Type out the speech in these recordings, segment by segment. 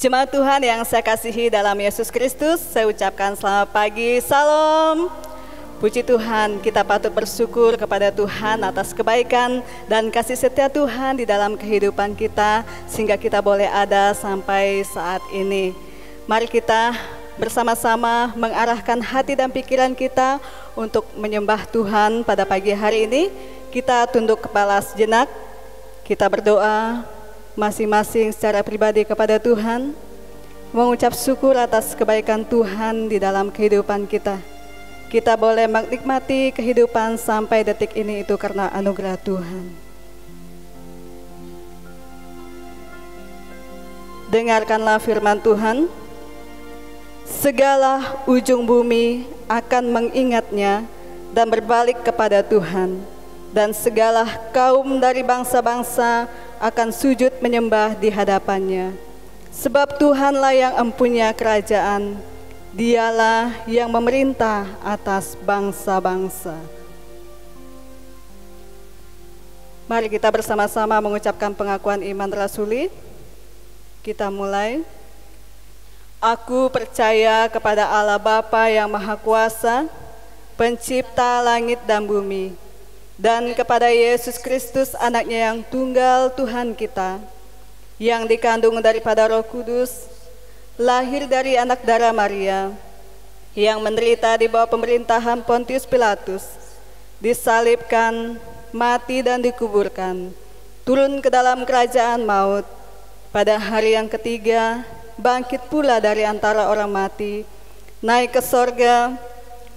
Jemaat Tuhan yang saya kasihi dalam Yesus Kristus, saya ucapkan selamat pagi, salam. Puji Tuhan, kita patut bersyukur kepada Tuhan atas kebaikan dan kasih setia Tuhan di dalam kehidupan kita, sehingga kita boleh ada sampai saat ini. Mari kita bersama-sama mengarahkan hati dan pikiran kita untuk menyembah Tuhan pada pagi hari ini. Kita tunduk kepala sejenak, kita berdoa masing-masing secara pribadi kepada Tuhan, mengucap syukur atas kebaikan Tuhan di dalam kehidupan kita. Kita boleh menikmati kehidupan sampai detik ini itu karena anugerah Tuhan. Dengarkanlah firman Tuhan. Segala ujung bumi akan mengingatnya dan berbalik kepada Tuhan, dan segala kaum dari bangsa-bangsa akan sujud menyembah di hadapannya. Sebab Tuhanlah yang empunya kerajaan, Dialah yang memerintah atas bangsa-bangsa. Mari kita bersama-sama mengucapkan pengakuan iman rasuli. Kita mulai. Aku percaya kepada Allah Bapa yang Maha Kuasa, Pencipta langit dan bumi, dan kepada Yesus Kristus, anaknya yang tunggal Tuhan kita, yang dikandung daripada Roh Kudus, lahir dari anak darah Maria, yang menderita di bawah pemerintahan Pontius Pilatus, disalibkan, mati dan dikuburkan, turun ke dalam kerajaan maut, pada hari yang ketiga bangkit pula dari antara orang mati, naik ke sorga,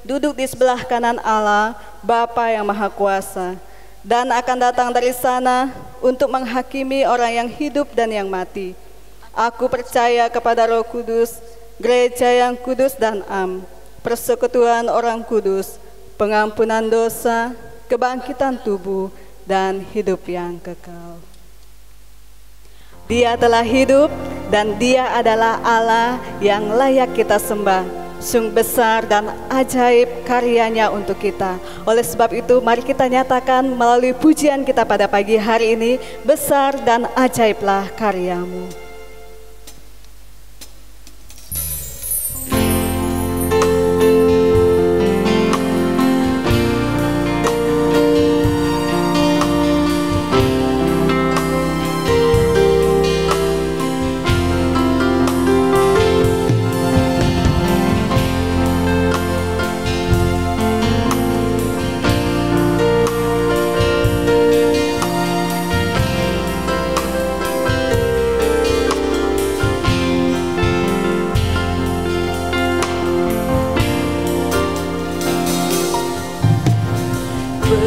duduk di sebelah kanan Allah Bapa yang Maha Kuasa, dan akan datang dari sana untuk menghakimi orang yang hidup dan yang mati. Aku percaya kepada Roh Kudus, gereja yang kudus dan am, persekutuan orang kudus, pengampunan dosa, kebangkitan tubuh, dan hidup yang kekal. Dia telah hidup dan Dia adalah Allah yang layak kita sembah. Sungguh besar dan ajaib karyanya untuk kita. Oleh sebab itu, mari kita nyatakan melalui pujian kita pada pagi hari ini, besar dan ajaiblah karyamu.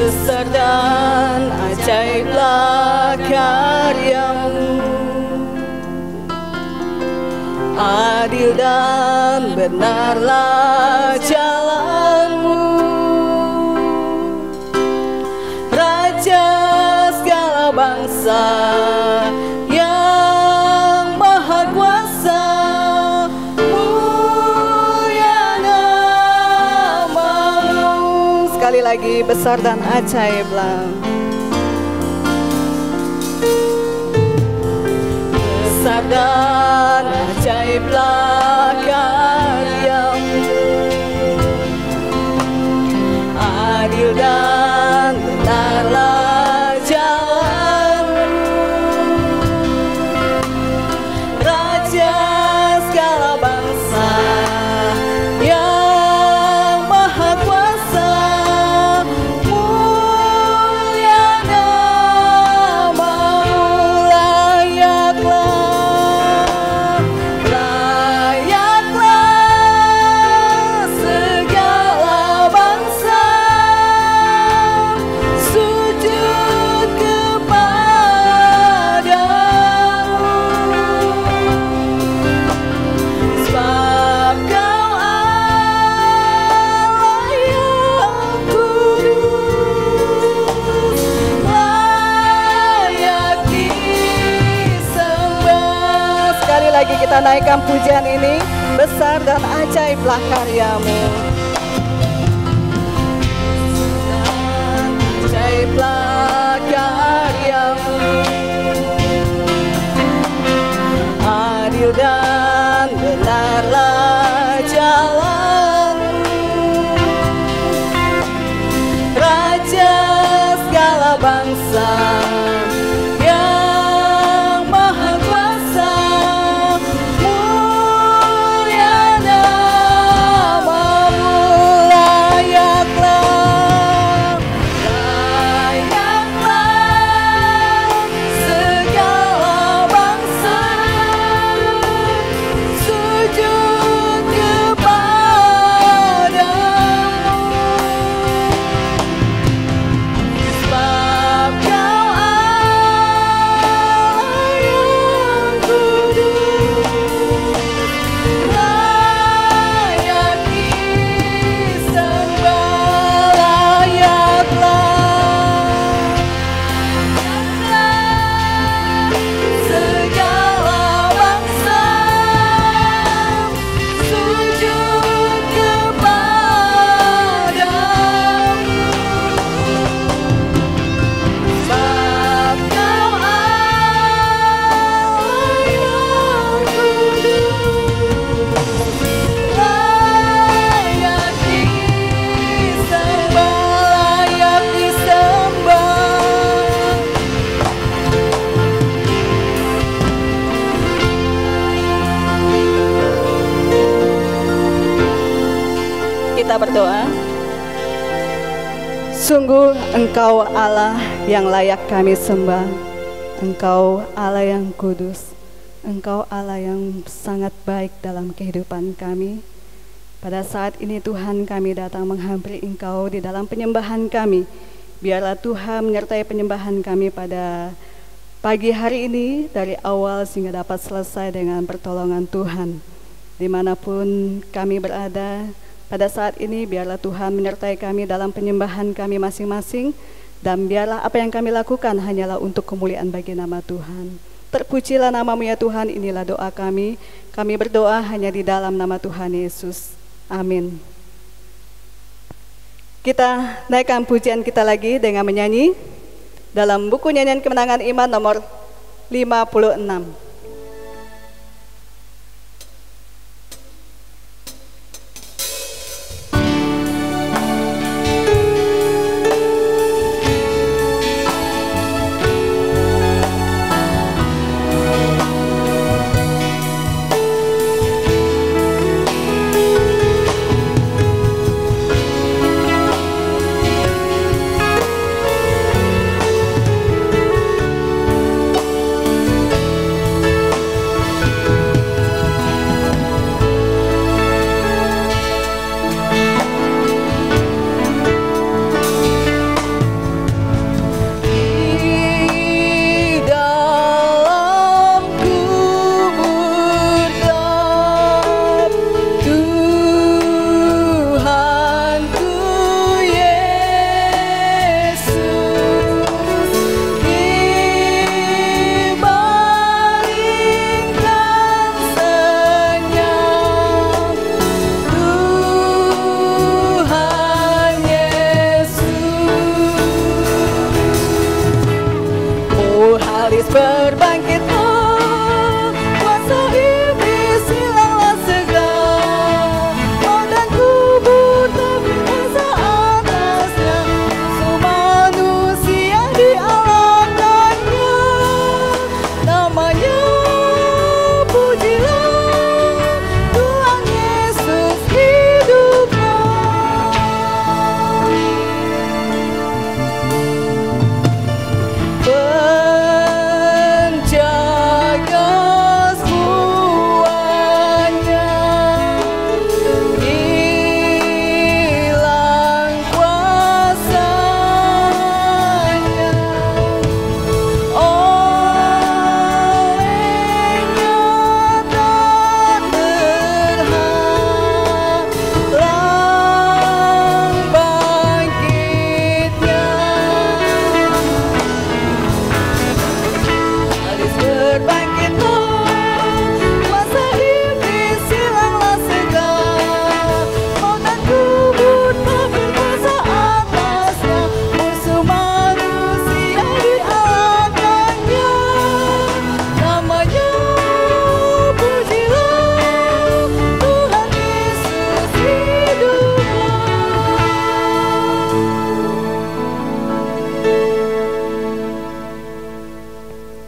Besar dan ajaiblah karyamu, adil dan benarlah jalanmu, Raja segala bangsa yang Maha Kuasa, mulia namamu. Sekali lagi, besar dan ajaiblah. Besar dan ajaiblah karyamu, adil dan benarlah jalanmu, Raja segala bangsa yang Maha Kuasa, mulia namamu. Layaklah segala bangsa sujud kepadamu, sebab Kau Allah yang kudus, layak disembah. Sekali lagi kita naikkan pujian ini, besar dan ajaiblah karyamu. Ajaiblah karyamu, adil dan Sungguh Engkau Allah yang layak kami sembah. Engkau Allah yang kudus. Engkau Allah yang sangat baik dalam kehidupan kami. Pada saat ini Tuhan, kami datang menghampiri Engkau di dalam penyembahan kami. Biarlah Tuhan menyertai penyembahan kami pada pagi hari ini, dari awal sehingga dapat selesai dengan pertolongan Tuhan. Dimanapun kami berada pada saat ini, biarlah Tuhan menyertai kami dalam penyembahan kami masing-masing. Dan biarlah apa yang kami lakukan hanyalah untuk kemuliaan bagi nama Tuhan. Terpujilah nama-Mu ya Tuhan, inilah doa kami. Kami berdoa hanya di dalam nama Tuhan Yesus. Amin. Kita naikkan pujian kita lagi dengan menyanyi dalam buku nyanyian kemenangan iman nomor 56.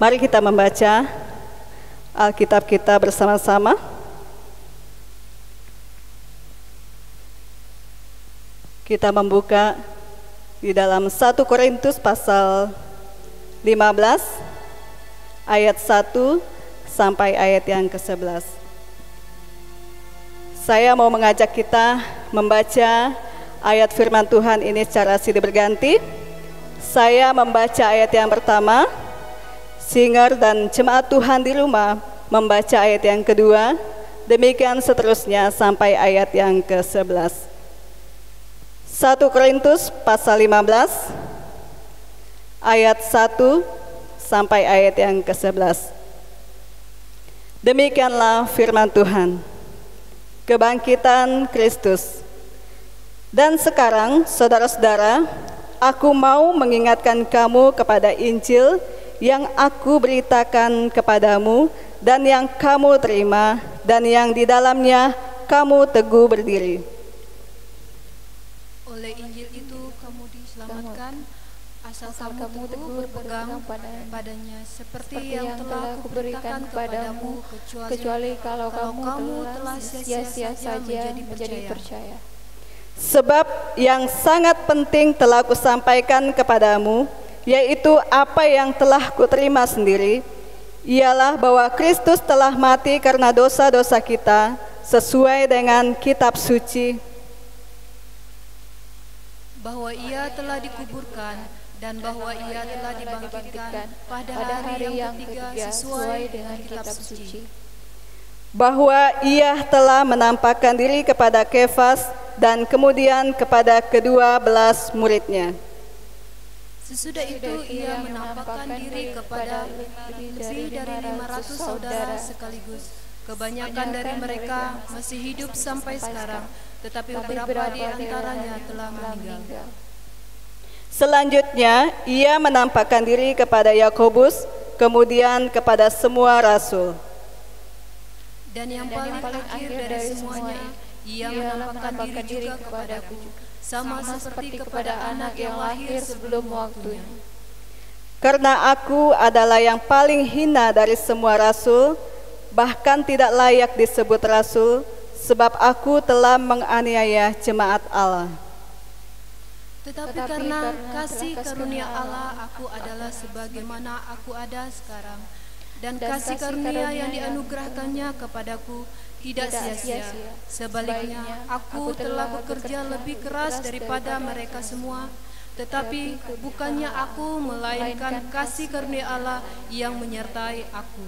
Mari kita membaca Alkitab kita bersama-sama. Kita membuka di dalam 1 Korintus pasal 15 ayat 1 sampai ayat yang ke-11. Saya mau mengajak kita membaca ayat firman Tuhan ini secara silih berganti. Saya membaca ayat yang pertama, Singer dan jemaat Tuhan di rumah membaca ayat yang kedua, demikian seterusnya sampai ayat yang ke-11. 1 Korintus pasal 15 ayat 1 sampai ayat yang ke-11. Demikianlah firman Tuhan. Kebangkitan Kristus. Dan sekarang saudara-saudara, aku mau mengingatkan kamu kepada Injil yang aku beritakan kepadamu dan yang kamu terima dan yang di dalamnya kamu teguh berdiri. Oleh Injil itu kamu diselamatkan, asal kamu teguh berpegang padanya, seperti yang telah aku berikan kepadamu, kecuali kalau kamu telah sia-sia saja menjadi percaya. Sebab yang sangat penting telah kusampaikan kepadamu, yaitu apa yang telah kuterima sendiri, ialah bahwa Kristus telah mati karena dosa-dosa kita sesuai dengan kitab suci, bahwa ia telah dikuburkan dan bahwa ia telah dibangkitkan pada hari yang ketiga sesuai dengan kitab suci, bahwa ia telah menampakkan diri kepada Kefas dan kemudian kepada ke-12 muridnya. Sesudah itu ia menampakkan diri kepada lebih dari 500 saudara sekaligus. Kebanyakan dari mereka masih hidup sampai sekarang, tetapi beberapa di antaranya telah meninggal. Selanjutnya ia menampakkan diri kepada Yakobus, kemudian kepada semua rasul. Dan yang paling akhir dari semuanya, ia menampakkan diri juga kepadaku, sama seperti kepada anak yang lahir sebelum waktunya. Karena aku adalah yang paling hina dari semua rasul, bahkan tidak layak disebut rasul, sebab aku telah menganiaya jemaat Allah. Tetapi karena kasih karunia Allah, aku adalah sebagaimana aku ada sekarang. Dan kasih karunia yang dianugerahkannya kepadaku tidak sia-sia. Sebaliknya, aku telah bekerja lebih keras daripada mereka semua. Tetapi bukannya aku, melainkan kasih karunia Allah yang menyertai aku.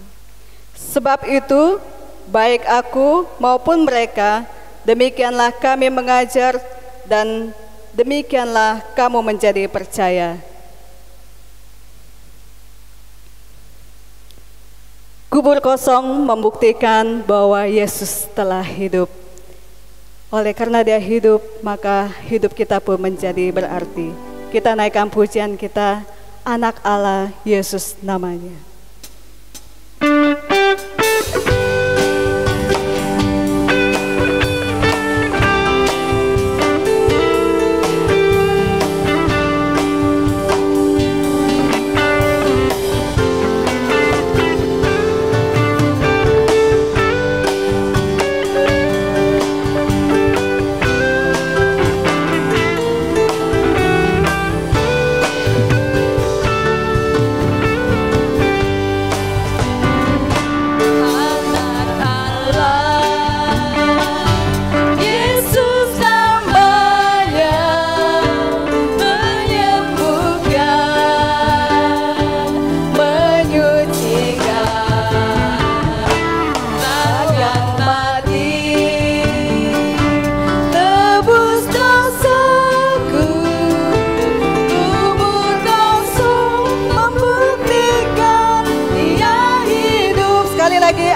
Sebab itu, baik aku maupun mereka, demikianlah kami mengajar dan demikianlah kamu menjadi percaya. Kubur kosong membuktikan bahwa Yesus telah hidup. Oleh karena dia hidup, maka hidup kita pun menjadi berarti. Kita naikkan pujian kita, Anak Allah, Yesus namanya.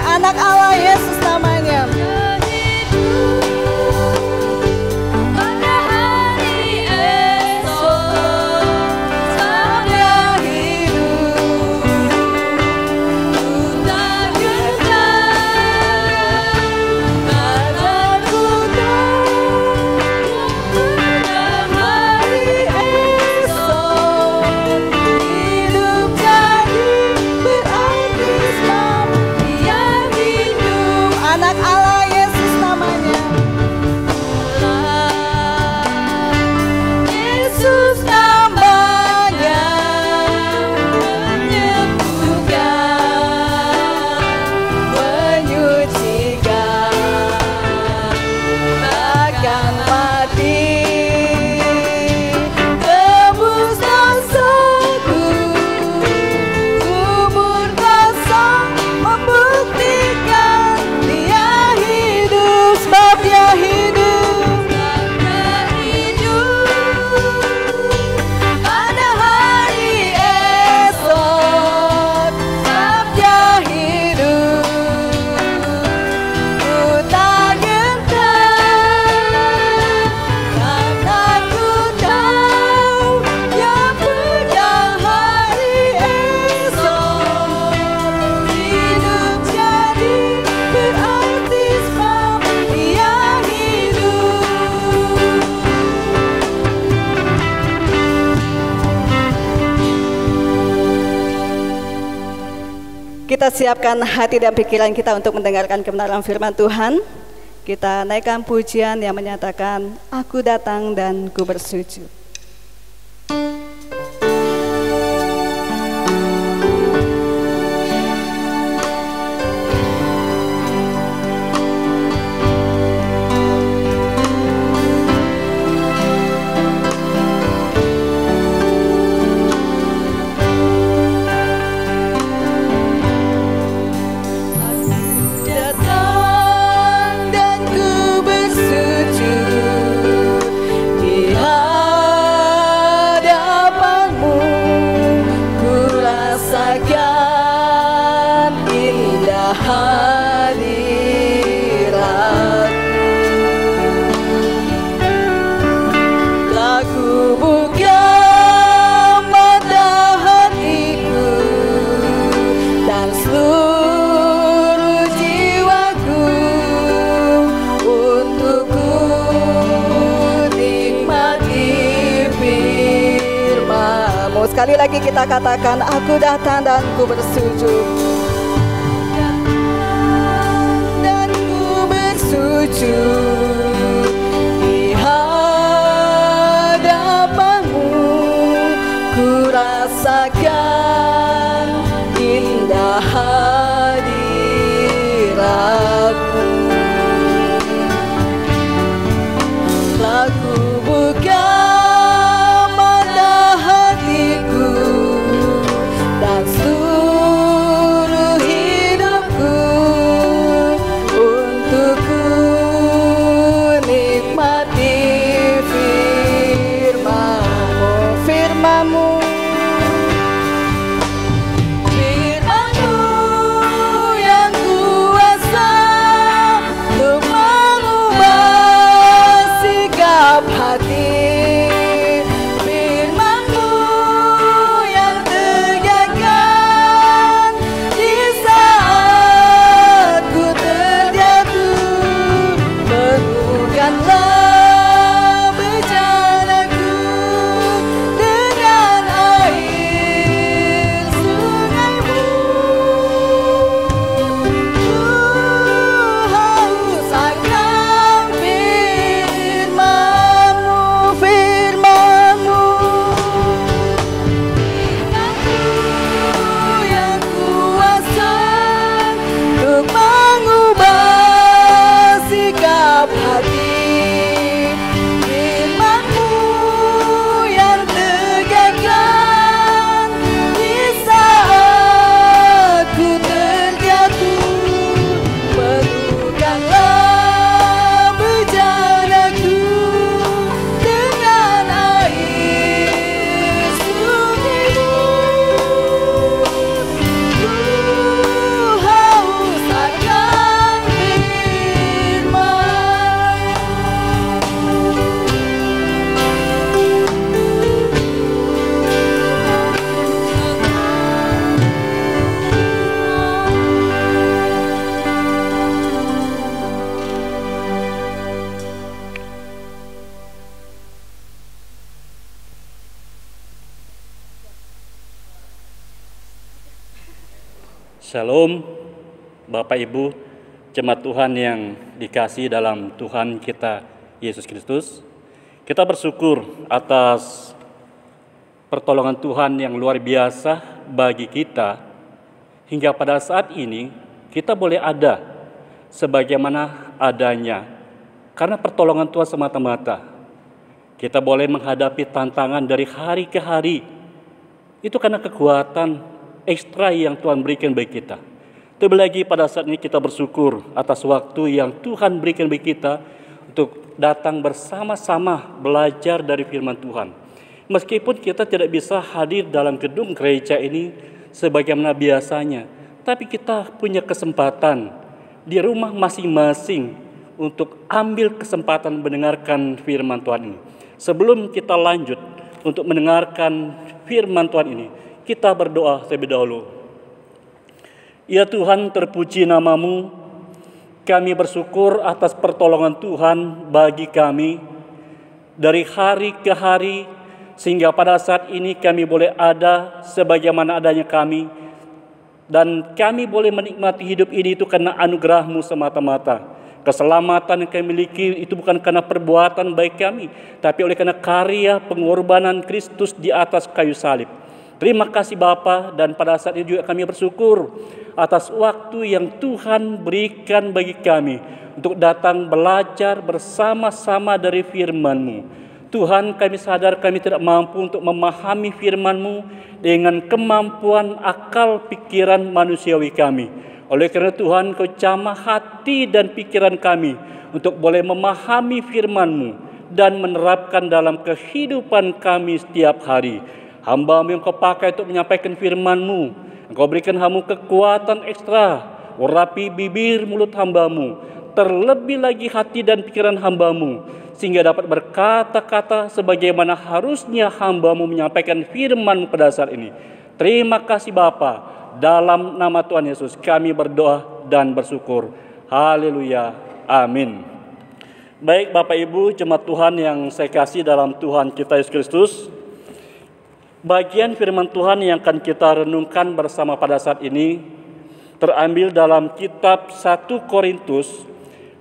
Anak Allah, Yesus namanya. Pada hari esok, saat dia hidup, ku tak gentar, karena ku tahu pada hari esok, hidup jadi berarti sebab Anak Allah, Yesus namanya. Yesus namanya menyembuhkan, Menyucikan, takkan mati, tebus dosaku. Kubur kosong membuktikan dia hidup, sebab dia hidup. karena hidup pada hari esok, Sebab dia hidup, ku tak gentar, karena ku tahu dia punya hari esok. Hidup jadi berarti sebab dia hidup. Kita siapkan hati dan pikiran kita untuk mendengarkan kebenaran firman Tuhan. Kita naikkan pujian yang menyatakan, aku datang dan ku bersujud. Sekali lagi kita katakan, aku datang dan ku bersujud. Dan ku bersujud di hadapanmu, ku rasakan indah hadiratmu. Lagu bukan dan seluruh hidupku untuk ku nikmati firman-Mu, firman-Mu, firman-Mu yang kuasa untuk mengubah sikap hati. Shalom, Bapak Ibu, jemaat Tuhan yang dikasihi dalam Tuhan kita Yesus Kristus. Kita bersyukur atas pertolongan Tuhan yang luar biasa bagi kita, hingga pada saat ini kita boleh ada sebagaimana adanya karena pertolongan Tuhan semata-mata. Kita boleh menghadapi tantangan dari hari ke hari, itu karena kekuatan ekstra yang Tuhan berikan bagi kita. Terlebih lagi pada saat ini kita bersyukur atas waktu yang Tuhan berikan bagi kita untuk datang bersama-sama belajar dari firman Tuhan. Meskipun kita tidak bisa hadir dalam gedung gereja ini sebagaimana biasanya, tapi kita punya kesempatan di rumah masing-masing untuk ambil kesempatan mendengarkan firman Tuhan ini. Sebelum kita lanjut untuk mendengarkan firman Tuhan ini, kita berdoa terlebih dahulu. Ya Tuhan, terpuji nama-Mu. Kami bersyukur atas pertolongan Tuhan bagi kami dari hari ke hari, sehingga pada saat ini kami boleh ada sebagaimana adanya kami, dan kami boleh menikmati hidup ini itu karena anugerah-Mu semata-mata. Keselamatan yang kami miliki itu bukan karena perbuatan baik kami, tapi oleh karena karya pengorbanan Kristus di atas kayu salib. Terima kasih Bapa, dan pada saat ini juga kami bersyukur atas waktu yang Tuhan berikan bagi kami untuk datang belajar bersama-sama dari firman-Mu. Tuhan, kami sadar kami tidak mampu untuk memahami firman-Mu dengan kemampuan akal pikiran manusiawi kami. Oleh karena Tuhan, Kau jamah hati dan pikiran kami untuk boleh memahami firman-Mu dan menerapkan dalam kehidupan kami setiap hari. Hamba-Mu yang Kau pakai untuk menyampaikan firman-Mu, Engkau berikan hamba kekuatan ekstra, urapi bibir mulut hamba-Mu, terlebih lagi hati dan pikiran hamba-Mu, sehingga dapat berkata-kata sebagaimana harusnya hamba-Mu menyampaikan firman-Mu pada saat ini. Terima kasih Bapa, dalam nama Tuhan Yesus kami berdoa dan bersyukur. Haleluya, amin. Baik Bapak Ibu jemaat Tuhan yang saya kasih dalam Tuhan kita Yesus Kristus, bagian firman Tuhan yang akan kita renungkan bersama pada saat ini terambil dalam kitab 1 Korintus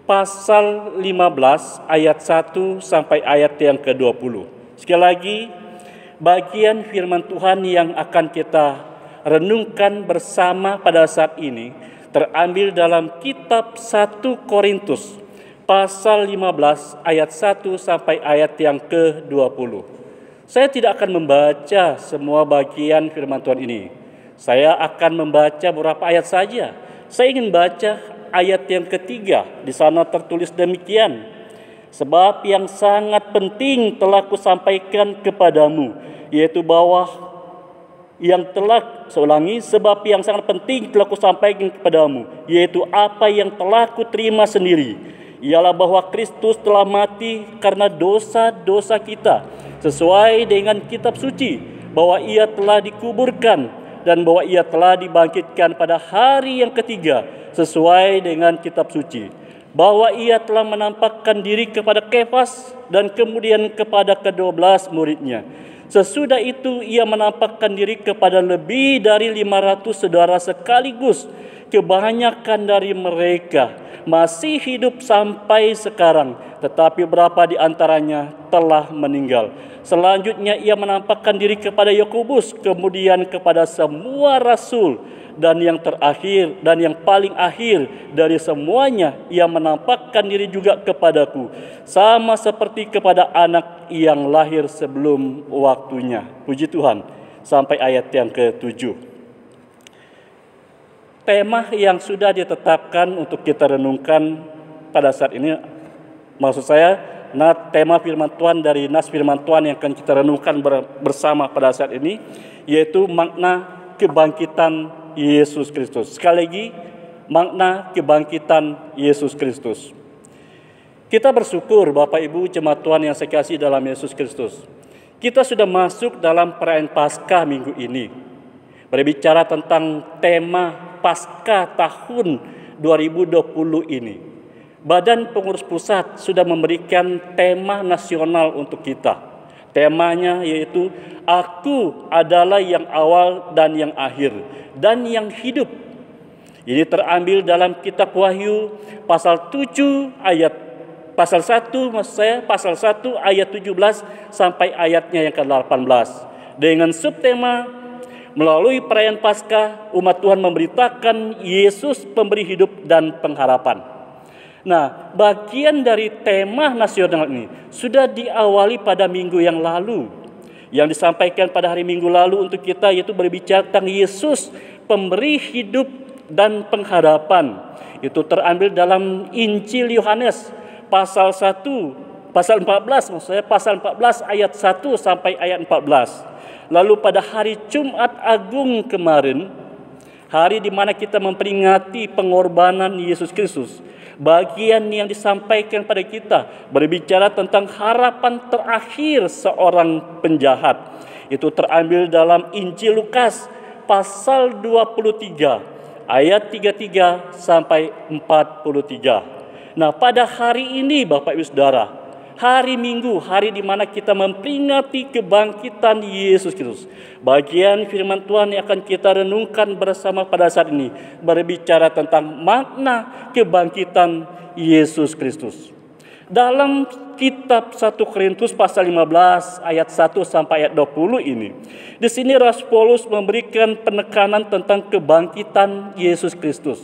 pasal 15 ayat 1 sampai ayat yang ke-20. Sekali lagi, bagian firman Tuhan yang akan kita renungkan bersama pada saat ini terambil dalam kitab 1 Korintus pasal 15 ayat 1 sampai ayat yang ke-20. Saya tidak akan membaca semua bagian firman Tuhan ini. Saya akan membaca beberapa ayat saja. Saya ingin baca ayat yang ketiga. Di sana tertulis demikian. Sebab yang sangat penting telah kusampaikan kepadamu, yaitu bahwa sebab yang sangat penting telah kusampaikan kepadamu, yaitu apa yang telah kuterima sendiri, ialah bahwa Kristus telah mati karena dosa-dosa kita, sesuai dengan kitab suci, bahwa Ia telah dikuburkan, dan bahwa Ia telah dibangkitkan pada hari yang ketiga, sesuai dengan kitab suci, bahwa Ia telah menampakkan diri kepada Kefas dan kemudian kepada ke-12 muridnya. Sesudah itu Ia menampakkan diri kepada lebih dari 500 saudara sekaligus. Kebanyakan dari mereka masih hidup sampai sekarang, tetapi beberapa di antaranya telah meninggal. Selanjutnya Ia menampakkan diri kepada Yakobus, kemudian kepada semua rasul, dan yang terakhir dan yang paling akhir dari semuanya, Ia menampakkan diri juga kepadaku, sama seperti kepada anak yang lahir sebelum waktunya. Puji Tuhan. Sampai ayat yang ke-7. Tema yang sudah ditetapkan untuk kita renungkan pada saat ini, maksud saya, tema firman Tuhan dari nas firman Tuhan yang akan kita renungkan bersama pada saat ini, yaitu makna kebangkitan Yesus Kristus. Sekali lagi, makna kebangkitan Yesus Kristus. Kita bersyukur Bapak Ibu jemaat Tuhan yang saya kasih dalam Yesus Kristus. Kita sudah masuk dalam perayaan Paskah minggu ini. Berbicara tentang tema Paskah tahun 2020 ini. Badan Pengurus Pusat sudah memberikan tema nasional untuk kita. Temanya yaitu Aku adalah yang awal dan yang akhir dan yang hidup. Ini terambil dalam kitab Wahyu pasal 1 ayat 17 sampai ayatnya yang ke-18. Dengan subtema melalui perayaan Paskah, umat Tuhan memberitakan Yesus pemberi hidup dan pengharapan. Nah, bagian dari tema nasional ini sudah diawali pada minggu yang lalu. Yang disampaikan pada hari Minggu lalu untuk kita yaitu berbicara tentang Yesus pemberi hidup dan pengharapan. Itu terambil dalam Injil Yohanes pasal 14 ayat 1 sampai ayat 14. Lalu pada hari Jumat Agung kemarin, hari di mana kita memperingati pengorbanan Yesus Kristus, bagian yang disampaikan pada kita berbicara tentang harapan terakhir seorang penjahat. Itu terambil dalam Injil Lukas pasal 23 ayat 33 sampai 43. Nah, pada hari ini Bapak Ibu Saudara, hari Minggu, hari di mana kita memperingati kebangkitan Yesus Kristus, bagian firman Tuhan yang akan kita renungkan bersama pada saat ini berbicara tentang makna kebangkitan Yesus Kristus. Dalam kitab 1 Korintus pasal 15 ayat 1 sampai ayat 20 ini, di sini Rasul Paulus memberikan penekanan tentang kebangkitan Yesus Kristus.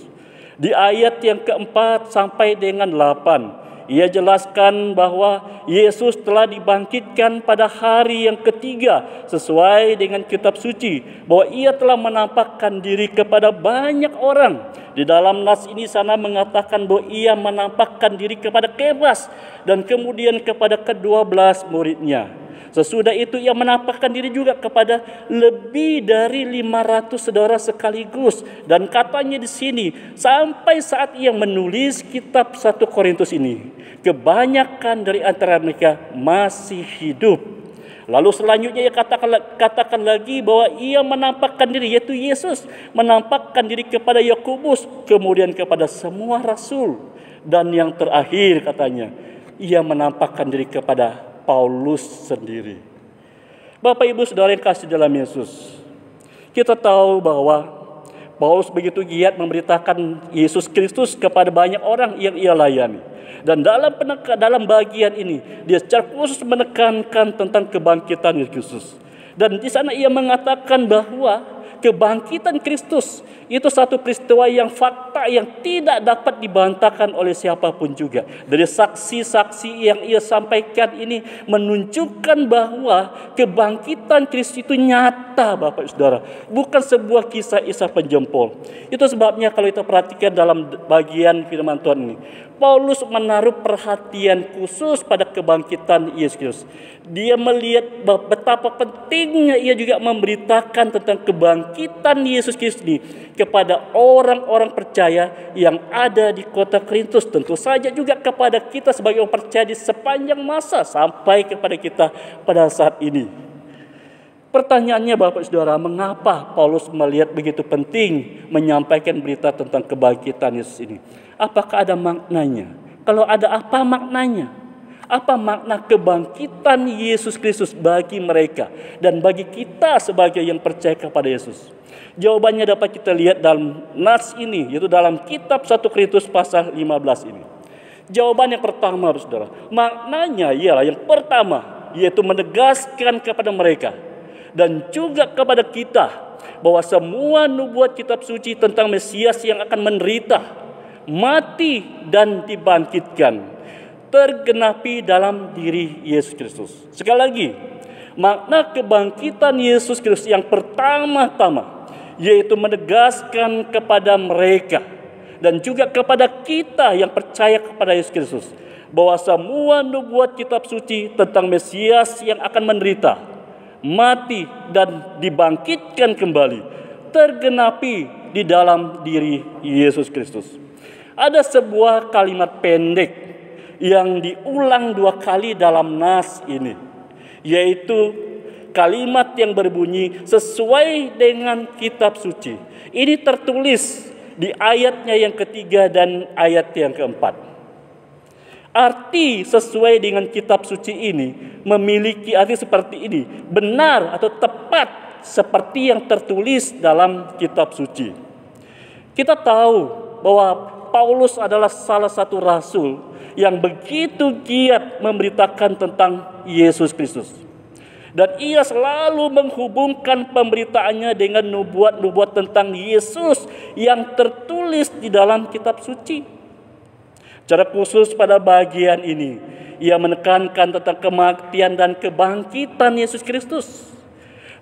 Di ayat yang keempat sampai dengan 8, ia jelaskan bahwa Yesus telah dibangkitkan pada hari yang ketiga sesuai dengan kitab suci, bahwa ia telah menampakkan diri kepada banyak orang. Di dalam nas ini sana mengatakan bahwa ia menampakkan diri kepada Kefas dan kemudian kepada ke-12 muridnya. Sesudah itu ia menampakkan diri juga kepada lebih dari 500 saudara sekaligus. Dan katanya di sini, sampai saat ia menulis kitab 1 Korintus ini, kebanyakan dari antara mereka masih hidup. Lalu selanjutnya ia katakan lagi bahwa ia menampakkan diri, yaitu Yesus menampakkan diri kepada Yakobus, kemudian kepada semua rasul. Dan yang terakhir katanya, ia menampakkan diri kepada Paulus sendiri. Bapak Ibu Saudara yang kasih dalam Yesus, kita tahu bahwa Paulus begitu giat memberitakan Yesus Kristus kepada banyak orang yang ia layani. Dan dalam bagian ini dia secara khusus menekankan tentang kebangkitan Yesus Kristus. Dan di sana ia mengatakan bahwa kebangkitan Kristus itu satu peristiwa yang fakta yang tidak dapat dibantahkan oleh siapapun juga. Dari saksi-saksi yang ia sampaikan ini menunjukkan bahwa kebangkitan Kristus itu nyata, Bapak Saudara, bukan sebuah kisah-kisah penjempol. Itu sebabnya kalau kita perhatikan dalam bagian firman Tuhan ini, Paulus menaruh perhatian khusus pada kebangkitan Yesus Kristus. Dia melihat betapa pentingnya ia juga memberitakan tentang kebangkitan Yesus Kristus ini kepada orang-orang percaya yang ada di kota Korintus. Tentu saja juga kepada kita sebagai orang percaya di sepanjang masa sampai kepada kita pada saat ini. Pertanyaannya Bapak Saudara, mengapa Paulus melihat begitu penting menyampaikan berita tentang kebangkitan Yesus ini? Apakah ada maknanya? Kalau ada, apa maknanya? Apa makna kebangkitan Yesus Kristus bagi mereka dan bagi kita sebagai yang percaya kepada Yesus? Jawabannya dapat kita lihat dalam nas ini, yaitu dalam kitab 1 Korintus pasal 15 ini. Jawaban yang pertama, Saudara, maknanya ialah yang pertama, yaitu menegaskan kepada mereka dan juga kepada kita bahwa semua nubuat kitab suci tentang Mesias yang akan menderita, mati dan dibangkitkan tergenapi dalam diri Yesus Kristus. Sekali lagi, makna kebangkitan Yesus Kristus yang pertama-tama yaitu menegaskan kepada mereka dan juga kepada kita yang percaya kepada Yesus Kristus bahwa semua nubuat kitab suci tentang Mesias yang akan menderita, mati dan dibangkitkan kembali tergenapi di dalam diri Yesus Kristus. Ada sebuah kalimat pendek yang diulang 2 kali dalam nas ini, yaitu kalimat yang berbunyi sesuai dengan kitab suci. Ini tertulis di ayatnya yang ketiga dan ayat yang keempat. Arti sesuai dengan kitab suci ini memiliki arti seperti ini, benar atau tepat seperti yang tertulis dalam kitab suci. Kita tahu bahwa Paulus adalah salah satu rasul yang begitu giat memberitakan tentang Yesus Kristus. Dan ia selalu menghubungkan pemberitaannya dengan nubuat-nubuat tentang Yesus yang tertulis di dalam kitab suci. Secara khusus pada bagian ini, ia menekankan tentang kematian dan kebangkitan Yesus Kristus.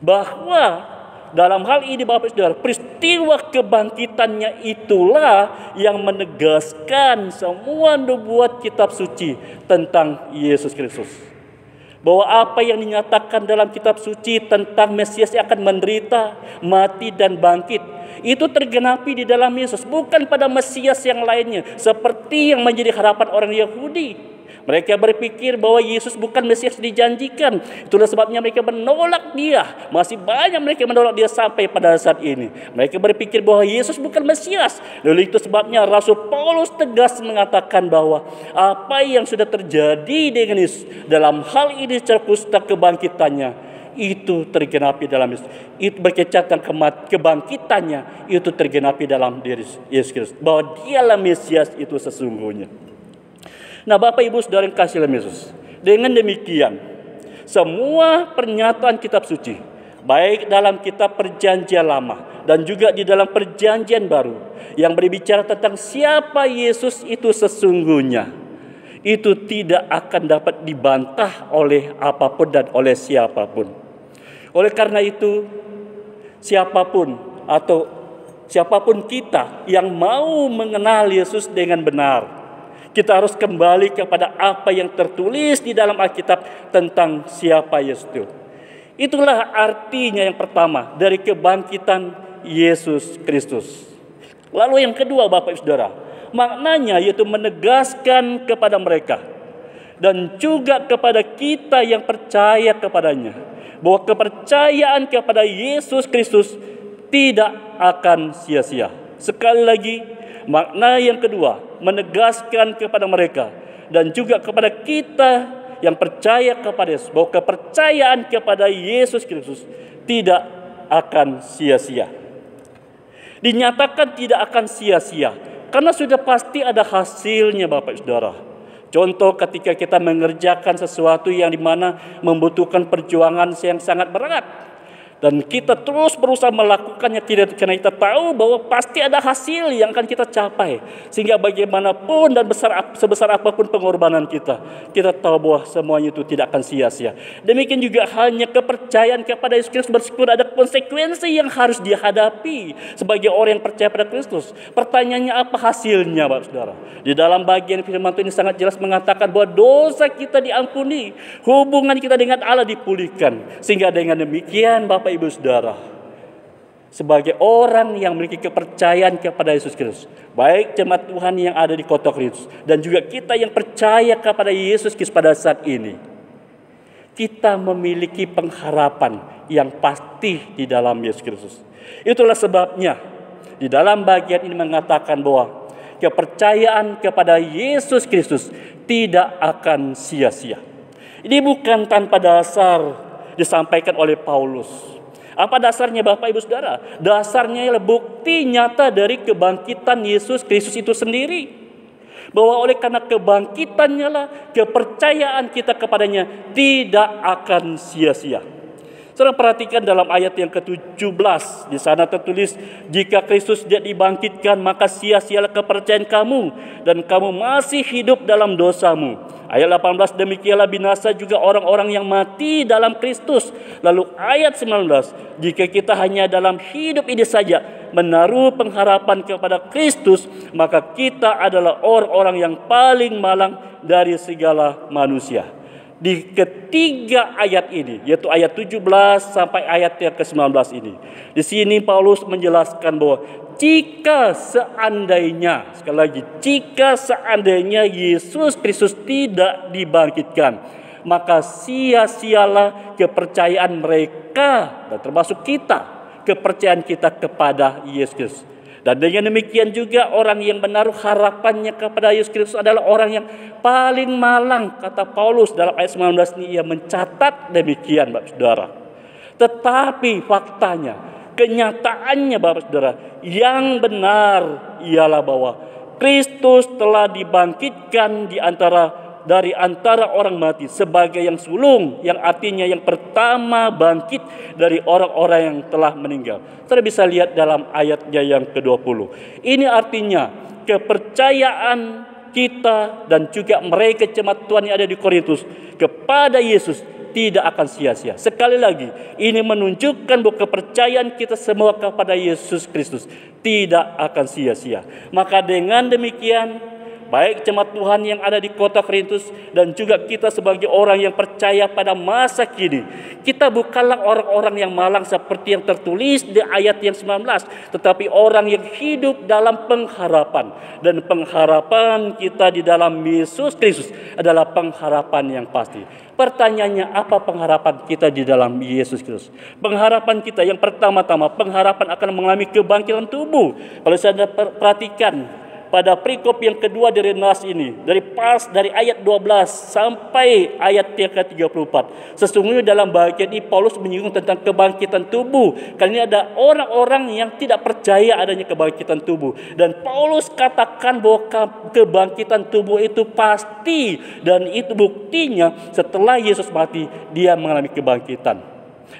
Bahwa dalam hal ini Bapak Saudara, peristiwa kebangkitannya itulah yang menegaskan semua nubuat kitab suci tentang Yesus Kristus. Bahwa apa yang dinyatakan dalam kitab suci tentang Mesias yang akan menderita, mati dan bangkit, itu tergenapi di dalam Yesus, bukan pada Mesias yang lainnya seperti yang menjadi harapan orang Yahudi. Mereka berpikir bahwa Yesus bukan Mesias dijanjikan. Itulah sebabnya mereka menolak dia. Masih banyak mereka menolak dia sampai pada saat ini. Mereka berpikir bahwa Yesus bukan Mesias. Lalu itu sebabnya Rasul Paulus tegas mengatakan bahwa apa yang sudah terjadi dengan Yesus dalam hal ini secara khusus kebangkitannya itu tergenapi dalam Yesus. Itu berkecatan kebangkitannya itu tergenapi dalam diri Yesus Kristus. Bahwa dialah Mesias itu sesungguhnya. Nah, Bapak Ibu Saudara yang kasih dalam Yesus, dengan demikian semua pernyataan kitab suci, baik dalam kitab perjanjian lama dan juga di dalam perjanjian baru, yang berbicara tentang siapa Yesus itu sesungguhnya, itu tidak akan dapat dibantah oleh apapun dan oleh siapapun. Oleh karena itu, siapapun kita yang mau mengenal Yesus dengan benar, kita harus kembali kepada apa yang tertulis di dalam Alkitab tentang siapa Yesus itu. Itulah artinya yang pertama dari kebangkitan Yesus Kristus. Lalu yang kedua, Bapak Ibu Saudara, maknanya yaitu menegaskan kepada mereka dan juga kepada kita yang percaya kepadanya, bahwa kepercayaan kepada Yesus Kristus tidak akan sia-sia. Sekali lagi, makna yang kedua, menegaskan kepada mereka dan juga kepada kita yang percaya kepada Yesus, bahwa kepercayaan kepada Yesus Kristus tidak akan sia-sia. Dinyatakan tidak akan sia-sia karena sudah pasti ada hasilnya, Bapak Saudara. Contoh ketika kita mengerjakan sesuatu yang dimana membutuhkan perjuangan yang sangat berat, dan kita terus berusaha melakukannya tidak karena kita tahu bahwa pasti ada hasil yang akan kita capai. Sehingga bagaimanapun dan sebesar apapun pengorbanan kita, kita tahu bahwa semuanya itu tidak akan sia-sia. Demikian juga halnya kepercayaan kepada Yesus Kristus, meskipun ada konsekuensi yang harus dihadapi sebagai orang yang percaya pada Kristus. Pertanyaannya, apa hasilnya, Bapak Saudara? Di dalam bagian firman Tuhan ini sangat jelas mengatakan bahwa dosa kita diampuni, hubungan kita dengan Allah dipulihkan. Sehingga dengan demikian, Bapak Ibu Saudara, sebagai orang yang memiliki kepercayaan kepada Yesus Kristus, baik jemaat Tuhan yang ada di kota Korintus dan juga kita yang percaya kepada Yesus Kristus pada saat ini, kita memiliki pengharapan yang pasti di dalam Yesus Kristus. Itulah sebabnya di dalam bagian ini mengatakan bahwa kepercayaan kepada Yesus Kristus tidak akan sia-sia. Ini bukan tanpa dasar disampaikan oleh Paulus. Apa dasarnya, Bapak Ibu Saudara? Dasarnya adalah bukti nyata dari kebangkitan Yesus Kristus itu sendiri. Bahwa oleh karena kebangkitannya lah, kepercayaan kita kepadanya tidak akan sia-sia. Saudara perhatikan dalam ayat yang ke-17, di sana tertulis, jika Kristus tidak dibangkitkan, maka sia-sialah kepercayaan kamu dan kamu masih hidup dalam dosamu. Ayat 18, demikianlah binasa juga orang-orang yang mati dalam Kristus. Lalu ayat 19, jika kita hanya dalam hidup ini saja menaruh pengharapan kepada Kristus, maka kita adalah orang-orang yang paling malang dari segala manusia. Di ketiga ayat ini, yaitu ayat 17 sampai ayat yang ke-19 ini, di sini Paulus menjelaskan bahwa jika seandainya, sekali lagi, jika seandainya Yesus Kristus tidak dibangkitkan, maka sia-sialah kepercayaan mereka dan termasuk kita, kepercayaan kita kepada Yesus Kristus. Dan dengan demikian juga orang yang menaruh harapannya kepada Yesus Kristus adalah orang yang paling malang, kata Paulus dalam ayat 19 ini. Ia mencatat demikian, Bapak Saudara. Tetapi faktanya, kenyataannya, Bapak Saudara, yang benar ialah bahwa Kristus telah dibangkitkan dari antara orang mati sebagai yang sulung, yang artinya yang pertama bangkit dari orang-orang yang telah meninggal. Saudara bisa lihat dalam ayatnya yang ke-20. Ini artinya kepercayaan kita dan juga mereka jemaat Tuhan yang ada di Korintus kepada Yesus tidak akan sia-sia. Sekali lagi, ini menunjukkan bahwa kepercayaan kita semua kepada Yesus Kristus tidak akan sia-sia. Maka dengan demikian, baik jemaat Tuhan yang ada di kota Korintus dan juga kita sebagai orang yang percaya pada masa kini, kita bukanlah orang-orang yang malang seperti yang tertulis di ayat yang 19, tetapi orang yang hidup dalam pengharapan. Dan pengharapan kita di dalam Yesus Kristus adalah pengharapan yang pasti. Pertanyaannya, apa pengharapan kita di dalam Yesus Kristus? Pengharapan kita yang pertama-tama, pengharapan akan mengalami kebangkitan tubuh. Kalau saya perhatikan pada perikop yang kedua dari nas ini, dari ayat 12 sampai ayat yang ke-34. Sesungguhnya dalam bagian ini Paulus menyinggung tentang kebangkitan tubuh. Karena ini ada orang-orang yang tidak percaya adanya kebangkitan tubuh. Dan Paulus katakan bahwa kebangkitan tubuh itu pasti, dan itu buktinya setelah Yesus mati dia mengalami kebangkitan.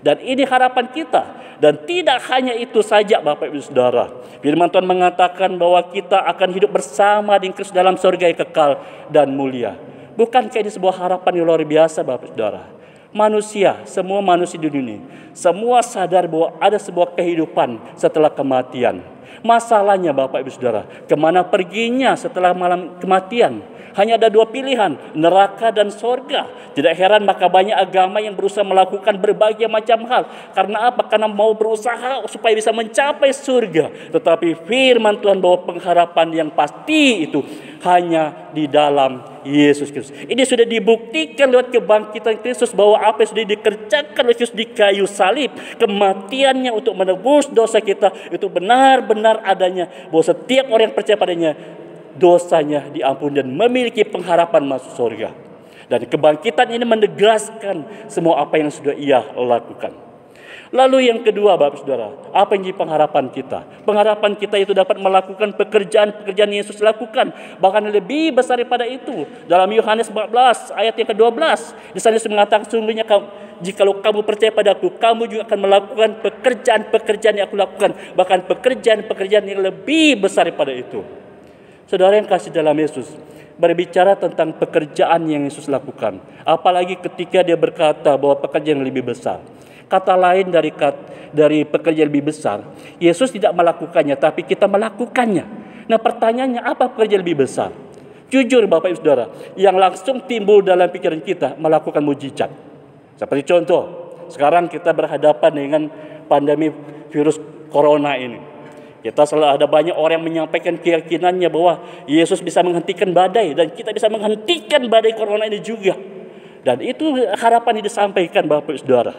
Dan ini harapan kita. Dan tidak hanya itu saja Bapak Ibu Saudara. Firman Tuhan mengatakan bahwa kita akan hidup bersama dengan Kristus dalam surga yang kekal dan mulia. Bukankah ini sebuah harapan yang luar biasa Bapak Ibu Saudara? Manusia, semua manusia di dunia, semua sadar bahwa ada sebuah kehidupan setelah kematian. Masalahnya Bapak Ibu Saudara, kemana perginya setelah malam kematian? Hanya ada dua pilihan, neraka dan sorga. Tidak heran maka banyak agama yang berusaha melakukan berbagai macam hal. Karena apa? Karena mau berusaha supaya bisa mencapai surga. Tetapi firman Tuhan bahwa pengharapan yang pasti itu hanya di dalam Yesus Kristus. Ini sudah dibuktikan lewat kebangkitan Kristus bahwa apa yang sudah dikerjakan oleh Kristus di kayu salib, kematiannya untuk menebus dosa kita itu benar-benar adanya. Bahwa setiap orang yang percaya padanya dosanya diampuni dan memiliki pengharapan masuk surga. Dan kebangkitan ini menegaskan semua apa yang sudah ia lakukan. Lalu yang kedua Bapak Saudara, apa yang jadi pengharapan kita? Pengharapan kita itu dapat melakukan pekerjaan-pekerjaan yang Yesus lakukan, bahkan lebih besar daripada itu. Dalam Yohanes 14 ayat yang ke-12, di sana Yesus mengatakan, sungguhnya jikalau kamu percaya padaku, kamu juga akan melakukan pekerjaan-pekerjaan yang aku lakukan, bahkan pekerjaan-pekerjaan yang lebih besar daripada itu. Saudara yang kasih dalam Yesus, berbicara tentang pekerjaan yang Yesus lakukan, apalagi ketika dia berkata bahwa pekerjaan yang lebih besar. Kata lain dari pekerjaan lebih besar, Yesus tidak melakukannya, tapi kita melakukannya. Nah pertanyaannya, apa pekerjaan lebih besar? Jujur Bapak Ibu Saudara, yang langsung timbul dalam pikiran kita melakukan mujizat. Seperti contoh, sekarang kita berhadapan dengan pandemi virus corona ini. Kita selalu ada banyak orang yang menyampaikan keyakinannya bahwa Yesus bisa menghentikan badai, dan kita bisa menghentikan badai corona ini juga. Dan itu harapan yang disampaikan Bapak Saudara.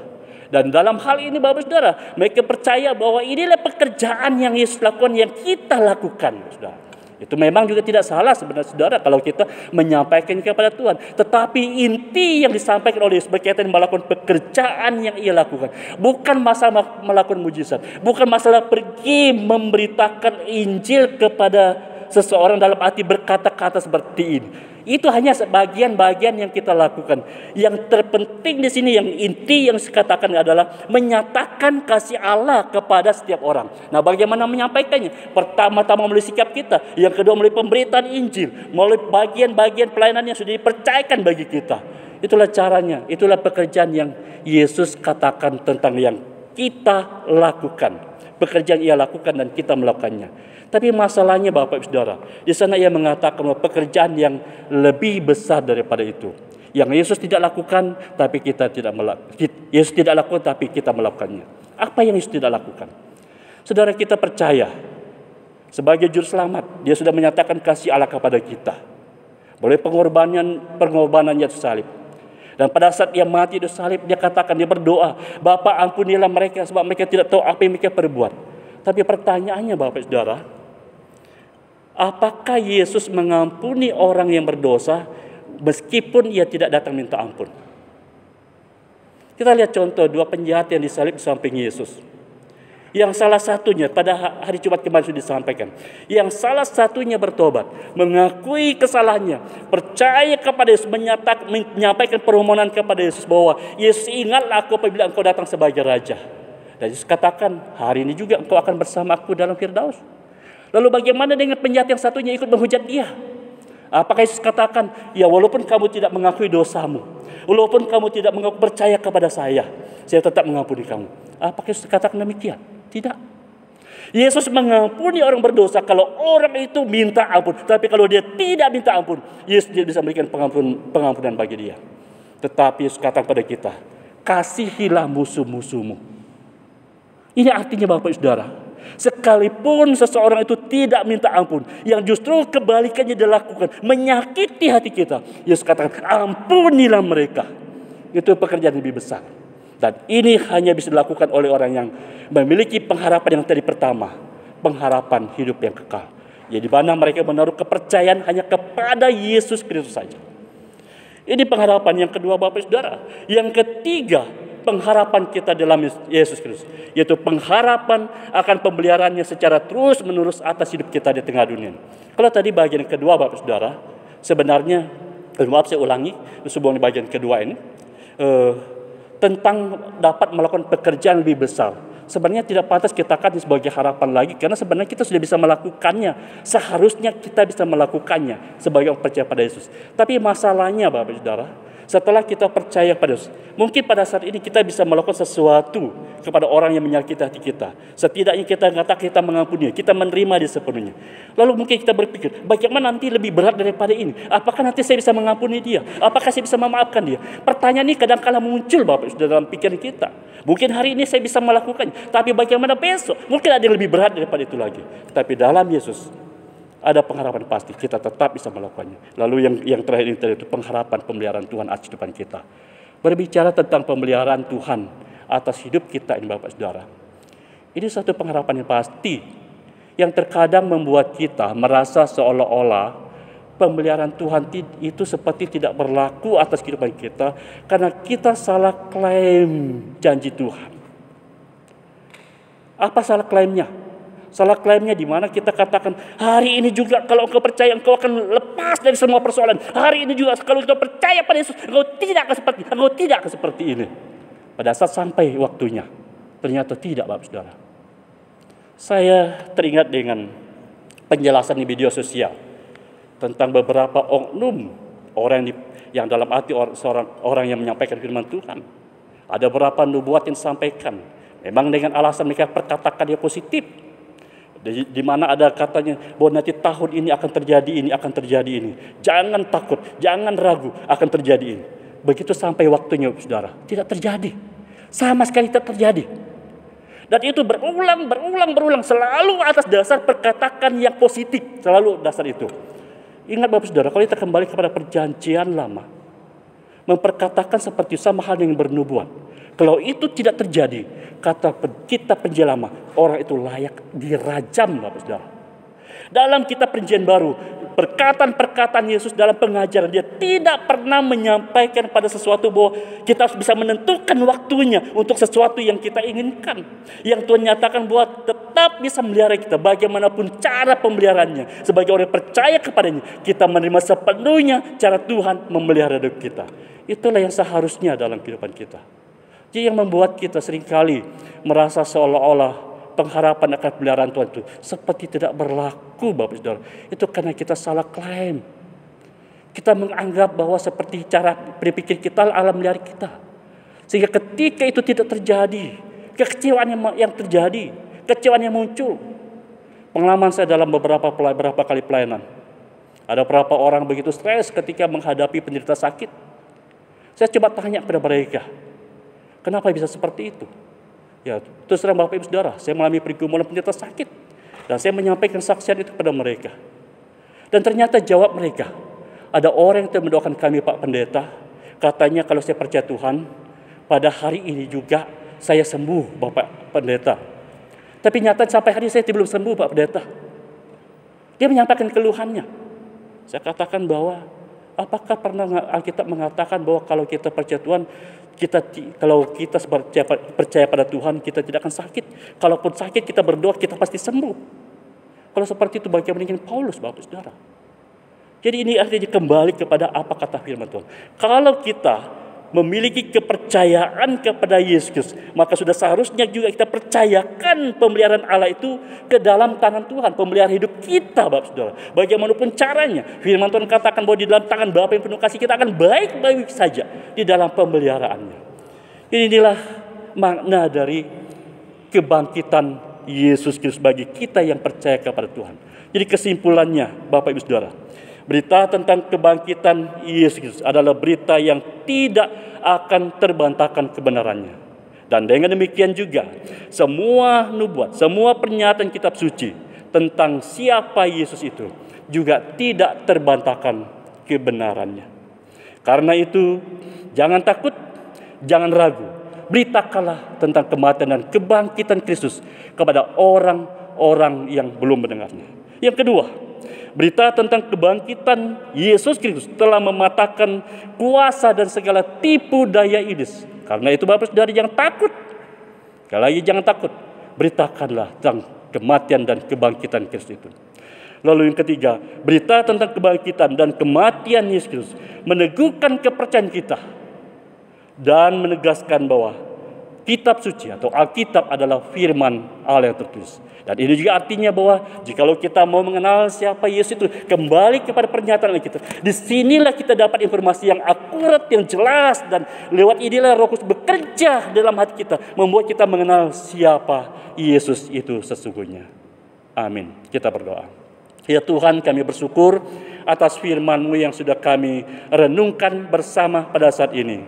Dan dalam hal ini Bapak Saudara, mereka percaya bahwa inilah pekerjaan yang Yesus lakukan, yang kita lakukan Saudara. Itu memang juga tidak salah sebenarnya Saudara kalau kita menyampaikan kepada Tuhan. Tetapi inti yang disampaikan oleh Yesus berkaitan melakukan pekerjaan yang ia lakukan. Bukan masalah melakukan mujizat. Bukan masalah pergi memberitakan Injil kepada seseorang dalam arti berkata-kata seperti ini. Itu hanya sebagian-bagian yang kita lakukan. Yang terpenting di sini, yang inti yang saya katakan adalah menyatakan kasih Allah kepada setiap orang. Nah, bagaimana menyampaikannya? Pertama-tama melalui sikap kita, yang kedua melalui pemberitaan Injil, melalui bagian-bagian pelayanan yang sudah dipercayakan bagi kita. Itulah caranya, itulah pekerjaan yang Yesus katakan tentang yang kita lakukan. Pekerjaan ia lakukan dan kita melakukannya. Tapi masalahnya Bapak Ibu Saudara, di sana ia mengatakan bahwa pekerjaan yang lebih besar daripada itu, yang Yesus tidak lakukan, tapi kita tidak melakukan. Yesus tidak lakukan, tapi kita melakukannya. Apa yang Yesus tidak lakukan? Saudara, kita percaya sebagai juru selamat, Dia sudah menyatakan kasih Allah kepada kita melalui pengorbanan Yesus salib. Dan pada saat Dia mati di salib, Dia katakan, Dia berdoa, Bapa ampunilah mereka sebab mereka tidak tahu apa yang mereka perbuat. Tapi pertanyaannya Bapak Saudara, apakah Yesus mengampuni orang yang berdosa meskipun ia tidak datang minta ampun? Kita lihat contoh dua penjahat yang disalib di samping Yesus. Yang salah satunya pada hari Jumat kemarin sudah disampaikan. Yang salah satunya bertobat, mengakui kesalahannya, percaya kepada Yesus, menyampaikan permohonan kepada Yesus bahwa Yesus, ingatlah aku apabila engkau datang sebagai Raja. Dan Yesus katakan, hari ini juga engkau akan bersama aku dalam Firdaus. Lalu bagaimana dengan penjahat yang satunya ikut menghujat dia? Apakah Yesus katakan, ya walaupun kamu tidak mengakui dosamu, walaupun kamu tidak percaya kepada saya tetap mengampuni kamu. Apakah Yesus katakan demikian? Tidak. Yesus mengampuni orang berdosa kalau orang itu minta ampun. Tapi kalau dia tidak minta ampun, Yesus tidak bisa memberikan pengampunan bagi dia. Tetapi Yesus katakan pada kita, kasihilah musuh-musuhmu. Ini artinya Bapak Saudara, sekalipun seseorang itu tidak minta ampun, yang justru kebalikannya dilakukan, menyakiti hati kita, Yesus katakan, ampunilah mereka. Itu pekerjaan lebih besar. Dan ini hanya bisa dilakukan oleh orang yang memiliki pengharapan yang tadi pertama, pengharapan hidup yang kekal. Ya, di mana mereka menaruh kepercayaan hanya kepada Yesus Kristus saja. Ini pengharapan yang kedua Bapak Saudara. Yang ketiga, pengharapan kita dalam Yesus Kristus, yaitu pengharapan akan pemeliharaannya secara terus-menerus atas hidup kita di tengah dunia. Kalau tadi bagian kedua Bapak Saudara, sebenarnya, maaf saya ulangi, sebelum di bagian kedua ini, tentang dapat melakukan pekerjaan lebih besar. Sebenarnya tidak pantas kita katakan sebagai harapan lagi, karena sebenarnya kita sudah bisa melakukannya. Seharusnya kita bisa melakukannya sebagai orang percaya pada Yesus. Tapi masalahnya Bapak Saudara, setelah kita percaya pada Yesus, mungkin pada saat ini kita bisa melakukan sesuatu kepada orang yang menyakiti hati kita. Setidaknya kita katakan kita mengampuni, kita menerima dia sepenuhnya. Lalu mungkin kita berpikir, bagaimana nanti lebih berat daripada ini? Apakah nanti saya bisa mengampuni dia? Apakah saya bisa memaafkan dia? Pertanyaan ini kadang-kala muncul Bapak Saudara dalam pikiran kita. Mungkin hari ini saya bisa melakukannya, tapi bagaimana besok? Mungkin ada yang lebih berat daripada itu lagi. Tapi dalam Yesus ada pengharapan pasti, kita tetap bisa melakukannya. Lalu yang terakhir ini itu pengharapan pemeliharaan Tuhan atas kehidupan kita. Berbicara tentang pemeliharaan Tuhan atas hidup kita ini Bapak Saudara, ini satu pengharapan yang pasti, yang terkadang membuat kita merasa seolah-olah pemeliharaan Tuhan itu seperti tidak berlaku atas kehidupan kita karena kita salah klaim janji Tuhan. Apa salah klaimnya? Salah klaimnya di mana kita katakan, hari ini juga kalau engkau percaya engkau akan lepas dari semua persoalan. Hari ini juga kalau engkau percaya pada Yesus, engkau tidak akan seperti ini. Pada saat sampai waktunya, ternyata tidak Bapak Saudara. Saya teringat dengan penjelasan di media sosial tentang beberapa oknum orang yang dalam hati seorang orang yang menyampaikan firman Tuhan. Ada beberapa nubuat yang disampaikan, memang dengan alasan mereka perkatakan dia positif. Di mana ada katanya bahwa nanti tahun ini akan terjadi ini, akan terjadi ini. Jangan takut, jangan ragu, akan terjadi ini. Begitu sampai waktunya Saudara, tidak terjadi. Sama sekali tidak terjadi. Dan itu berulang, selalu atas dasar perkataan yang positif, selalu dasar itu. Ingat Bapak Saudara, kalau kita kembali kepada perjanjian lama, memperkatakan seperti sama hal yang bernubuat. Kalau itu tidak terjadi, kata kitab perjanjian lama, orang itu layak dirajam Bapak Saudara. Dalam kitab perjanjian baru, perkataan-perkataan Yesus dalam pengajaran, dia tidak pernah menyampaikan pada sesuatu bahwa kita harus bisa menentukan waktunya untuk sesuatu yang kita inginkan. Yang Tuhan nyatakan bahwa tetap bisa melihara kita bagaimanapun cara pemeliharaannya. Sebagai orang yang percaya kepadanya, kita menerima sepenuhnya cara Tuhan memelihara hidup kita. Itulah yang seharusnya dalam kehidupan kita. Jadi yang membuat kita seringkali merasa seolah-olah pengharapan akan pemeliharaan Tuhan itu seperti tidak berlaku Bapak Saudara. Itu karena kita salah klaim. Kita menganggap bahwa seperti cara berpikir kita Allah melihara kita. Sehingga ketika itu tidak terjadi, kekecewaan yang terjadi, kekecewaan yang muncul. Pengalaman saya dalam beberapa kali pelayanan. Ada beberapa orang begitu stres ketika menghadapi penderita sakit. Saya coba tanya kepada mereka, kenapa bisa seperti itu? Ya, terus terang Bapak Ibu Saudara, saya mengalami pergumulan penderita sakit. Dan saya menyampaikan saksian itu kepada mereka. Dan ternyata jawab mereka, ada orang yang mendoakan kami Pak Pendeta, katanya kalau saya percaya Tuhan, pada hari ini juga saya sembuh Bapak Pendeta. Tapi nyata sampai hari ini saya belum sembuh Pak Pendeta. Dia menyampaikan keluhannya. Saya katakan bahwa, apakah pernah Alkitab mengatakan bahwa kalau kita percaya Tuhan, kalau kita percaya pada Tuhan, kita tidak akan sakit. Kalaupun sakit, kita berdoa, kita pasti sembuh. Kalau seperti itu, bagaimana dengan Paulus, Bapak Saudara? Jadi ini artinya kembali kepada apa kata firman Tuhan. Kalau kita memiliki kepercayaan kepada Yesus, maka sudah seharusnya juga kita percayakan pemeliharaan Allah itu ke dalam tangan Tuhan, pemelihara hidup kita Bapak Saudara. Bagaimanapun caranya, firman Tuhan katakan bahwa di dalam tangan Bapa yang penuh kasih kita akan baik-baik saja di dalam pemeliharaannya. Inilah makna dari kebangkitan Yesus Kristus bagi kita yang percaya kepada Tuhan. Jadi kesimpulannya Bapak Ibu Saudara, berita tentang kebangkitan Yesus Kristus adalah berita yang tidak akan terbantahkan kebenarannya. Dan dengan demikian juga, semua nubuat, semua pernyataan kitab suci tentang siapa Yesus itu juga tidak terbantahkan kebenarannya. Karena itu, jangan takut, jangan ragu. Beritakanlah tentang kematian dan kebangkitan Kristus kepada orang-orang yang belum mendengarnya. Yang kedua, berita tentang kebangkitan Yesus Kristus telah mematahkan kuasa dan segala tipu daya iblis. Karena itu Bapak Saudara jangan takut. Sekali lagi jangan takut. Beritakanlah tentang kematian dan kebangkitan Kristus itu. Lalu yang ketiga, berita tentang kebangkitan dan kematian Yesus Kristus meneguhkan kepercayaan kita dan menegaskan bahwa kitab suci atau Alkitab adalah firman Allah yang tertulis. Dan ini juga artinya bahwa jikalau kita mau mengenal siapa Yesus itu, kembali kepada pernyataan kita. Disinilah kita dapat informasi yang akurat, yang jelas, dan lewat inilah Roh Kudus bekerja dalam hati kita, membuat kita mengenal siapa Yesus itu sesungguhnya. Amin. Kita berdoa. Ya Tuhan, kami bersyukur atas firman-Mu yang sudah kami renungkan bersama pada saat ini.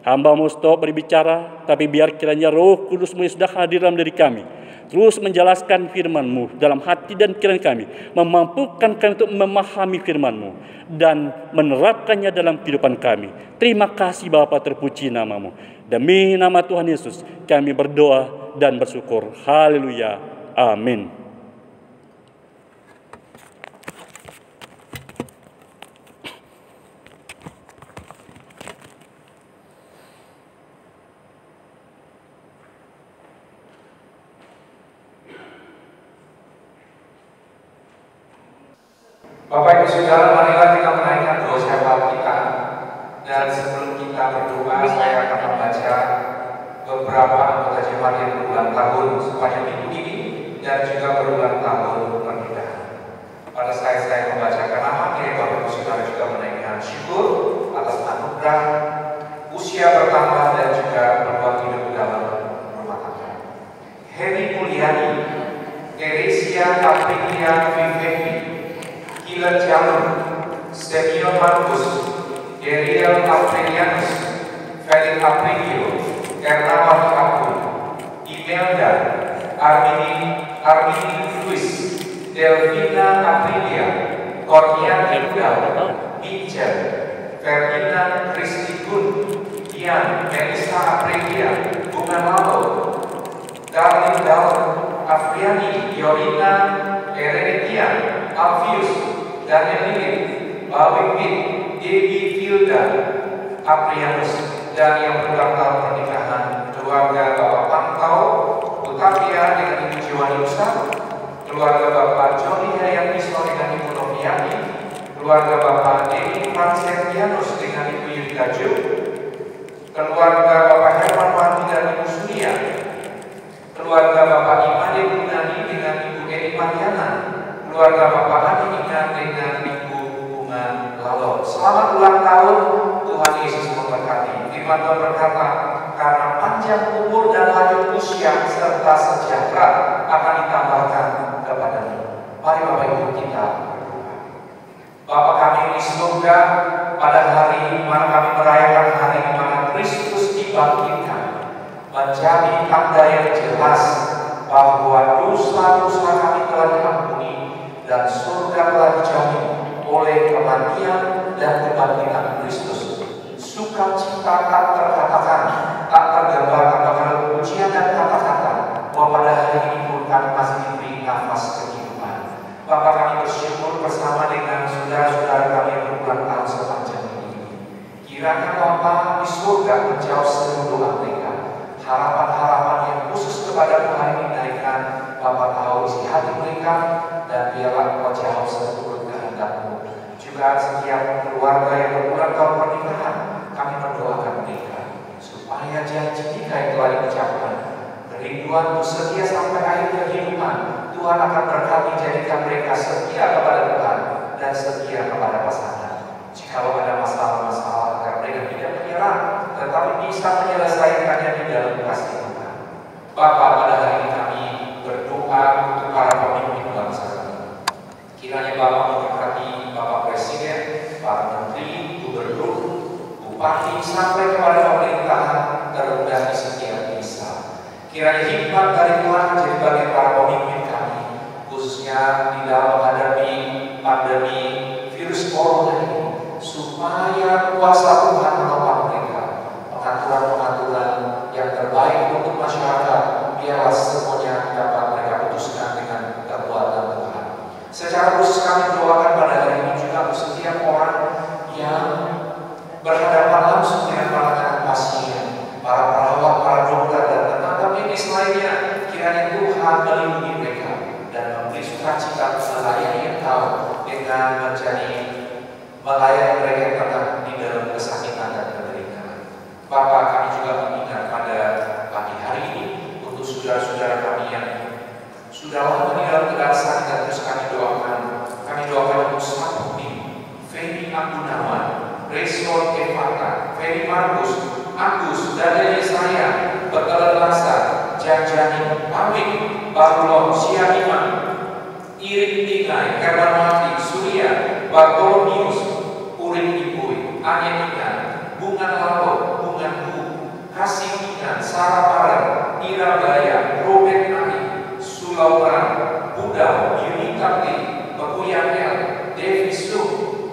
Hamba-Mu stop berbicara, tapi biar kiranya Roh Kudus-Mu yang sudah hadir dalam diri kami terus menjelaskan firman-Mu dalam hati dan pikiran kami, memampukan kami untuk memahami firman-Mu dan menerapkannya dalam kehidupan kami. Terima kasih Bapa, terpuji nama-Mu. Demi nama Tuhan Yesus kami berdoa dan bersyukur. Haleluya. Amin. Bapak Ibu Saudara, marilah kita menaikkan doa syafat kita. Dan sebelum kita berdoa, saya akan membaca beberapa anggota jemaat yang berulang tahun sepanjang minggu ini dan juga berulang tahun pernikahan. Pada saya membacakan nama, kira Bapak Ibu Saudara juga menaikkan syukur atas anugerah usia bertambah dan juga berbuat hidup dalam rumah tangga. Heri Mulyani, Teresia Aprilia Vivendi, Kilan Jalur, Semio Marcus, Deriel Aprilianus, Felix Aprilio, Ernawan Kapun, Imelda, Armini Luis, Delvina Aprilia, Korniati Udal, Pincer, Ferdinand Kristi Gun, Dian, Melissa Aprilia, Bunga Malo, Darlin Daun, Afriani, Yorina, Erenetian, Alfius, Daniel Lilin, Bawingin, Dewi Filda, Aprianus, dan yang berulang tahun pernikahan keluarga Bapak Pantau, Utapia dengan Ibu Jiwani Musa, keluarga Bapak Joni Hayamiswa dengan Ibu Noviani, keluarga Bapak Denny Fransetianus dengan Ibu Yudita Ju, keluarga Bapak Herman Wati dan Ibu Surya, keluarga Bapak Imade Gunani dengan Ibu Eni Mariana, keluarga Bapak Hadi Ingat dengan Ibu Bunga Lalo. Selamat ulang tahun, Tuhan Yesus memberkati. Firman Tuhan berkata, karena panjang umur dan lanjut usia serta sejahtera akan ditambahkan kepadamu. Mari Bapak Ibu kita berdoa. Bapa kami di surga, pada hari di mana kami merayakan hari di mana Kristus dibangkitkan, menjadi tanda yang jelas bahwa dosa-dosa kami telah diampuni dan surga telah dijamin oleh kematian dan kebangkitan Kristus. Sukacita tak terkatakan, tak tergambarkan bahkan pujian dan kata-kata bahwa pada hari ini pun kami masih diberi nafas kehidupan. Bapak kami bersyukur bersama dengan saudara-saudara kami yang berulang tahun sepanjang ini. Kiranya Bapa di surga menjawab seluruh doa mereka. Harapan-harapan yang khusus kepada Tuhan ini dinaikkan. Bapa tahu isi hati mereka, dan biarlah Engkau jawab seluruh kehendak-Mu. Juga setiap keluarga yang berulang tahun pernikahan, kami mendoakan mereka supaya janji kita yang telah diucapkan, kerinduan untuk setia sampai akhir kehidupan, Tuhan akan berkati jadikan mereka setia kepada Tuhan dan setia kepada pasangan. Jikalau ada masalah-masalah, agar mereka tidak menyerah, tetapi bisa menyelesaikannya di dalam kasih Tuhan. Bapa, pada hari ini kami berdoa untuk para pemimpin bangsa kami. Kiranya Bapa memberkati Bapak Presiden, para menteri, gubernur, bupati, sampai kepada pemerintahan terendah di setiap desa. Kiranya hikmat dari Tuhan menjadi bagian para pemimpin kami, khususnya di dalam menghadapi pandemi virus corona ini, supaya kuasa Tuhan menopang mereka. Pengaturan-pengaturan yang terbaik untuk masyarakat, biarlah semuanya dapat mereka putuskan dengan kekuatan Tuhan. Tuhan melindungi mereka dan memberi sukacita melayani Engkau dengan melayani mereka yang tengah di dalam kesakitan dan penderitaan. Bapa, kami juga mengingat pada pagi hari ini untuk saudara-saudara kami yang sudah lama di dalam keadaan sakit dan terus kami doakan untuk Sapuni, Feni Abdunawan, Resor Evata, Feni Markus, Agus, Dada Yesaya, Bekalan Lasa, Janjani, Amik, Barulon, Sianiman, Irik Tingai, Hermanwati, Surya, Bartolomius, Urin Ibui, Anya Bunga Lapo, Bunga Bu, Kasih Ikan, Sarah Paren, Ira Gaya, Robert Nani, Sulauran, Buddha, Yunikati, Pekuyang El, Devi Su,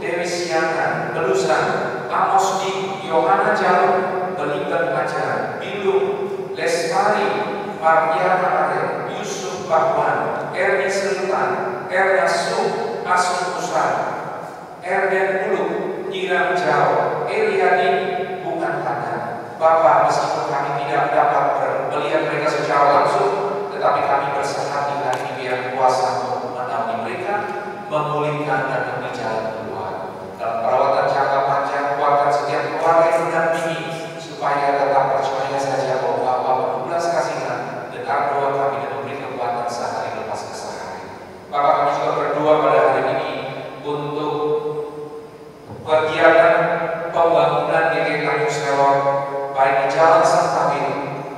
Dewi Siangan, Belusan, Amos Di, Yohana Jalur, Belibat Ajar, Bilung, Lestari, Mardiana Are, Yusuf Bahwan, Erni Selatan, Erna Su, Asun Pusat, Erden Bulu, Iram Jauh, Eliadi, bukan kata. Bapak, meskipun kami tidak dapat melihat mereka secara langsung, tetapi kami berserah di hari ini biar kuasa menaungi mereka, memulihkan dan memberi jalan keluar. Dalam perawatan jangka panjang, kuatkan setiap keluarga yang mendampingi, supaya tetap percaya saja bahwa Bapak berbelas kasihan dan doa kami dan memberi kekuatan sehari lepas kesehari. Bapak, kami juga berdoa pada hari ini untuk kegiatan pembangunan GKI Tanjung Selor, baik di Jalan Santawin,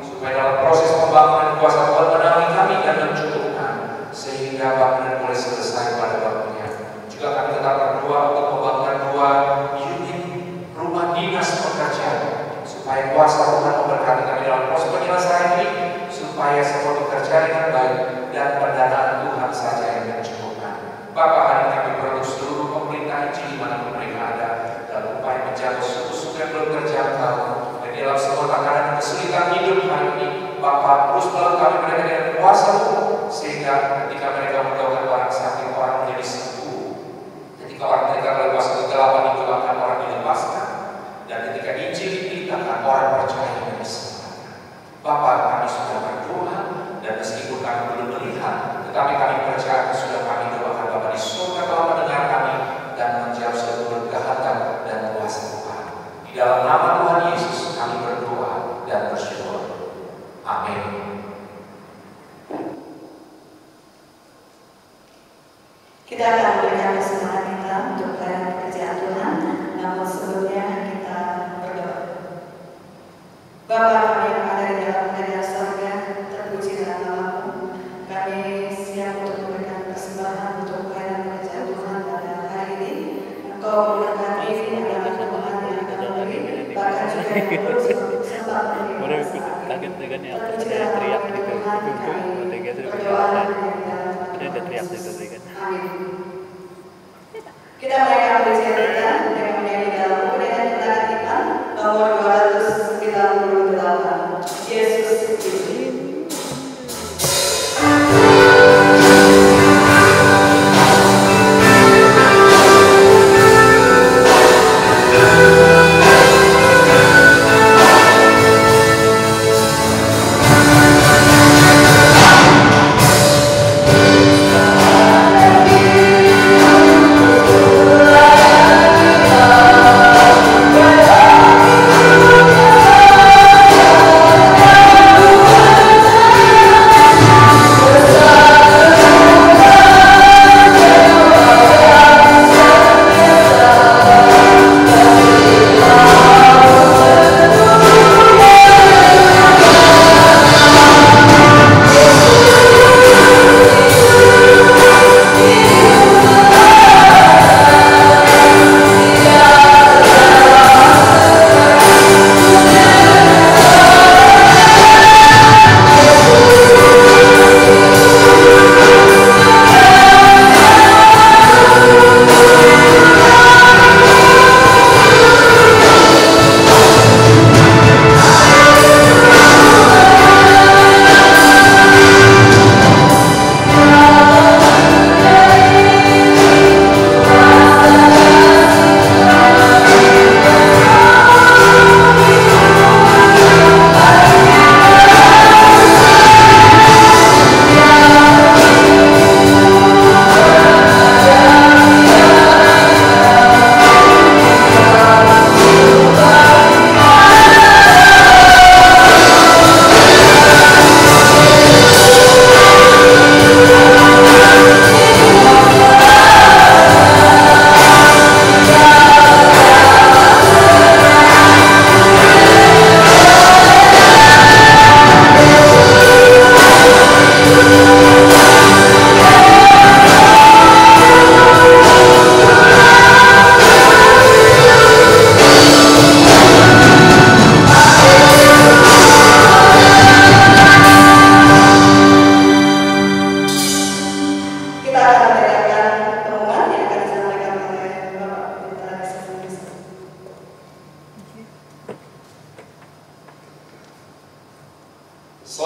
supaya dalam proses pembangunan kuasa Tuhan menaungi kami dan mencukupkan sehingga bangunan boleh selesai pada waktunya. Juga kami tetap berdoa untuk pembangunan 2 unit rumah dinas pekerja, supaya kuasa Tuhan memberkati kami dalam proses penyelesaian ini, supaya semua bekerja dengan baik dan pendanaan Tuhan saja yang mencukupkan. Bapak, hari ini kami berdoa seluruh pemerintah Injil dimanapun mereka ada, dalam upaya menjangkau suku-suku yang belum terjangkau, dan dalam semua tekanan kesulitan hidup hari ini, Bapak terus melengkapi mereka dengan kuasa-Mu, sehingga ketika mereka mendoakan orang sakit, orang menjadi sembuh. Ketika orang mereka melepas kegelapan itu akan orang dilepaskan, dan ketika Injil diberitakan, orang percaya dan diselamatkan. Bapak, kami sudah berdoa, dan meskipun kami belum melihat, tetapi kami percaya sudah kami doakan Bapak di surga telah mendengar kami dan menjawab seluruh kehadiran dan kuasa Tuhan. Di dalam nama Tuhan Yesus kami berdoa dan bersyukur. Amin. Kita akan memberikan kesempatan kita untuk pelayanan pekerjaan Tuhan, namun sebelumnya kita berdoa. Bapa kami yang ada di dalam kerajaan surga, terpujilah nama-Mu. Kami siap untuk memberikan persembahan untuk pelayanan pekerjaan Tuhan pada hari ini. Engkau memberkati adalah Tuhan yang akan memberi, bahkan juga yang terus sempat memberi saat ini. Terpujilah nama Tuhan kami berdoa dengan Amin. Kita merayakan pujian kita dengan menyanyi dalam kemudian kita iman nomor 298, Yesus hidup. Yesus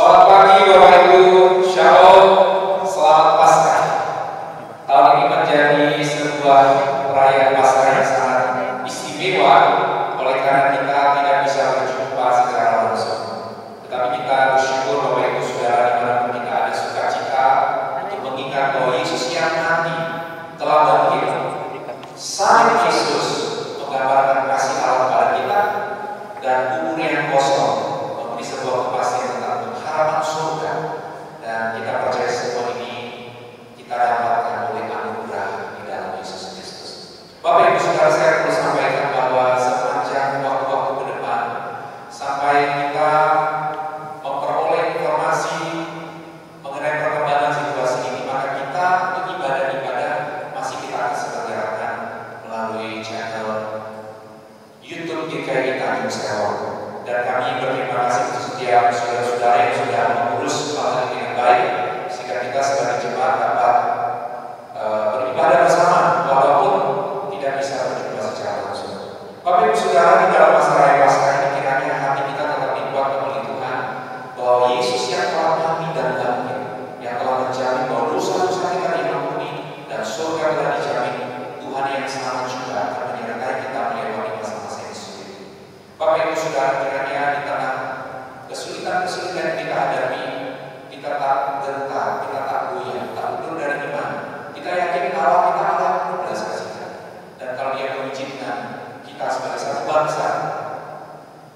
Selamat pagi Bapak Ibu, Shalom, selamat Paskah. Tahun ini menjadi sebuah perayaan Paskah yang sangat istimewa, oleh karena kita tidak bisa berjumpa secara langsung. Tetapi kita bersyukur Bapak Ibu Saudara dimanapun kita ada sukacita untuk mengingat bahwa Yesus yang mati telah bangkit. Salib Yesus menggambarkan kasih Allah pada kita, dan kuburnya yang kosong memberi sebuah kepastian tentang harapan surga. Dan kita percaya semua ini kita dapatkan oleh anugerah di dalam Yesus Kristus. Bapak Ibu Saudara, saya perlu sampaikan bahwa sepanjang waktu-waktu ke depan sampai kita memperoleh informasi mengenai perkembangan situasi ini, maka kita untuk ibadah-ibadah masih kita akan selenggarakan melalui channel YouTube GKI Tanjung Sewok. Dan kami berterima kasih untuk setiap saudara-saudara yang sudah mengurus hal ini dengan baik, sehingga kita sebagai jemaat dapat beribadah bersama walaupun tidak bisa berjumpa secara langsung. Bapak Ibu Saudara, di dalam masa raya Paskah ini kiranya hati kita tetap dikuatkan oleh Tuhan bahwa Yesus yang telah mati dan bangkit, yang telah menjamin bahwa dosa-dosa kita diampuni dan surga telah dijamin, Tuhan yang selamat juga akan menyertai kita melewati masa-masa yang sulit. Bapak Ibu Saudara, kiranya di tengah kesulitan-kesulitan yang kita hadapi, kita tak gentar, kita tak goyah, tak mundur dari iman. Kita yakin Allah kita Allah belas kasihan. Dan kalau Dia mengizinkan kita sebagai satu bangsa,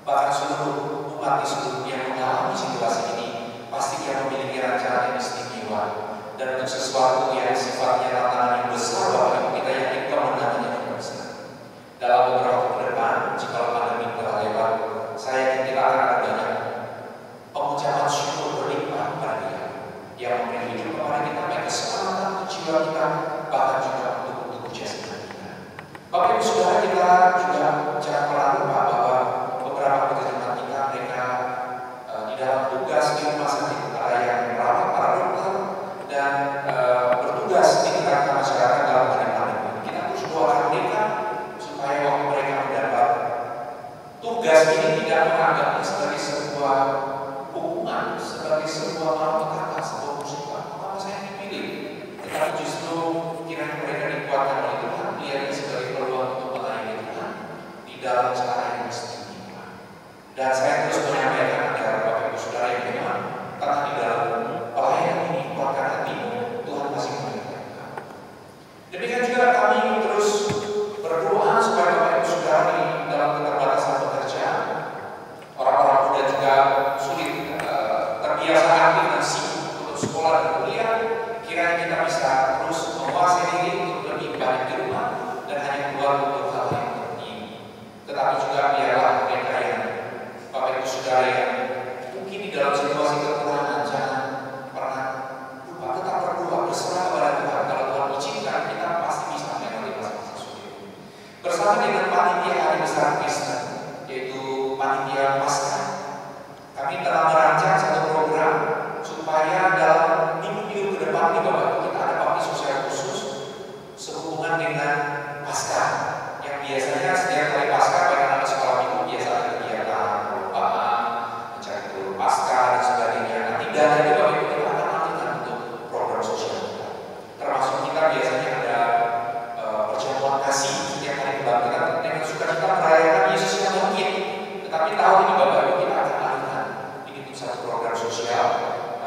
bahkan seluruh umat di seluruh dunia mengalami situasi ini, pasti Dia memiliki rencana yang istimewa. Dan untuk sesuatu yang sifatnya tantangan yang besar, Bapak Ibu, kita yakin kemenangannya yang besar. Dalam beberapa waktu ke depan, jika pandemi telah lewat, saya yakin kita akan ada banyak pengucapan syukur berlimpah kepada Dia yang memberi hidup kepada kita, baik keselamatan untuk jiwa kita, bahkan juga untuk tubuh jasmani kita. Bapak Ibu Saudara, kita juga jangan pernah lupa bahwa beberapa pekerjaan kita mereka di dalam tugas di rumah sakit, ada yang merawat para dokter dan bertugas di tengah masyarakat dalam keadaan pandemi. Kita terus doakan mereka supaya waktu mereka mendapat tugas ini tidak menganggapnya sebagai sebuah hukuman, sebagai sebuah malapetaka, sebuah musibah. Kenapa saya dipilih? Tetapi justru kiranya mereka dikuatkan oleh Tuhan, melihatnya sebagai peluang untuk melayani Tuhan di dalam cara yang istimewa. Dan saya terus menyampaikan agar Bapak Ibu Saudara yang memang tengah di dalam pelayanan ini, kuatkan hatimu, Tuhan masih menyertai kamu. Demikian juga kami terus berdoa supaya Bapak Ibu Saudara di dalam keterbatasan pekerjaan, orang-orang muda juga sulit terbiasa aktif dan sibuk untuk sekolah dan kuliah, kiranya kita bisa terus menguasai diri untuk lebih banyak di rumah dan hanya keluar untuk hal yang penting. Tetapi juga biarlah mereka yang Bapak Ibu Saudara yang mungkin di dalam situasi kekurangan, jangan pernah lupa tetap berdoa, berserah kepada Tuhan. Kalau Tuhan izinkan, kita pasti bisa melewati masa-masa sulit. Bersama dengan panitia Hari Besar Kristen, yaitu panitia Paskah, kami telah merancang satu program supaya dalam minggu-minggu ke depan di Bapak Ibu kita ada bakti sosial khusus sehubungan dengan Paskah, yang biasanya setiap hari Paskah bagi anak sekolah minggu biasa ada kegiatan perlombaan, mencari telur Paskah dan sebagainya. Nanti dana di Bapak Ibu kita akan alihkan untuk program sosial kita. Termasuk kita biasanya ada perjamuan kasih setiap hari kebangkitan dengan sukacita merayakan Yesus yang bangkit. Tetapi tahun ini Bapak Ibu kita akan alihkan ini untuk satu program sosial.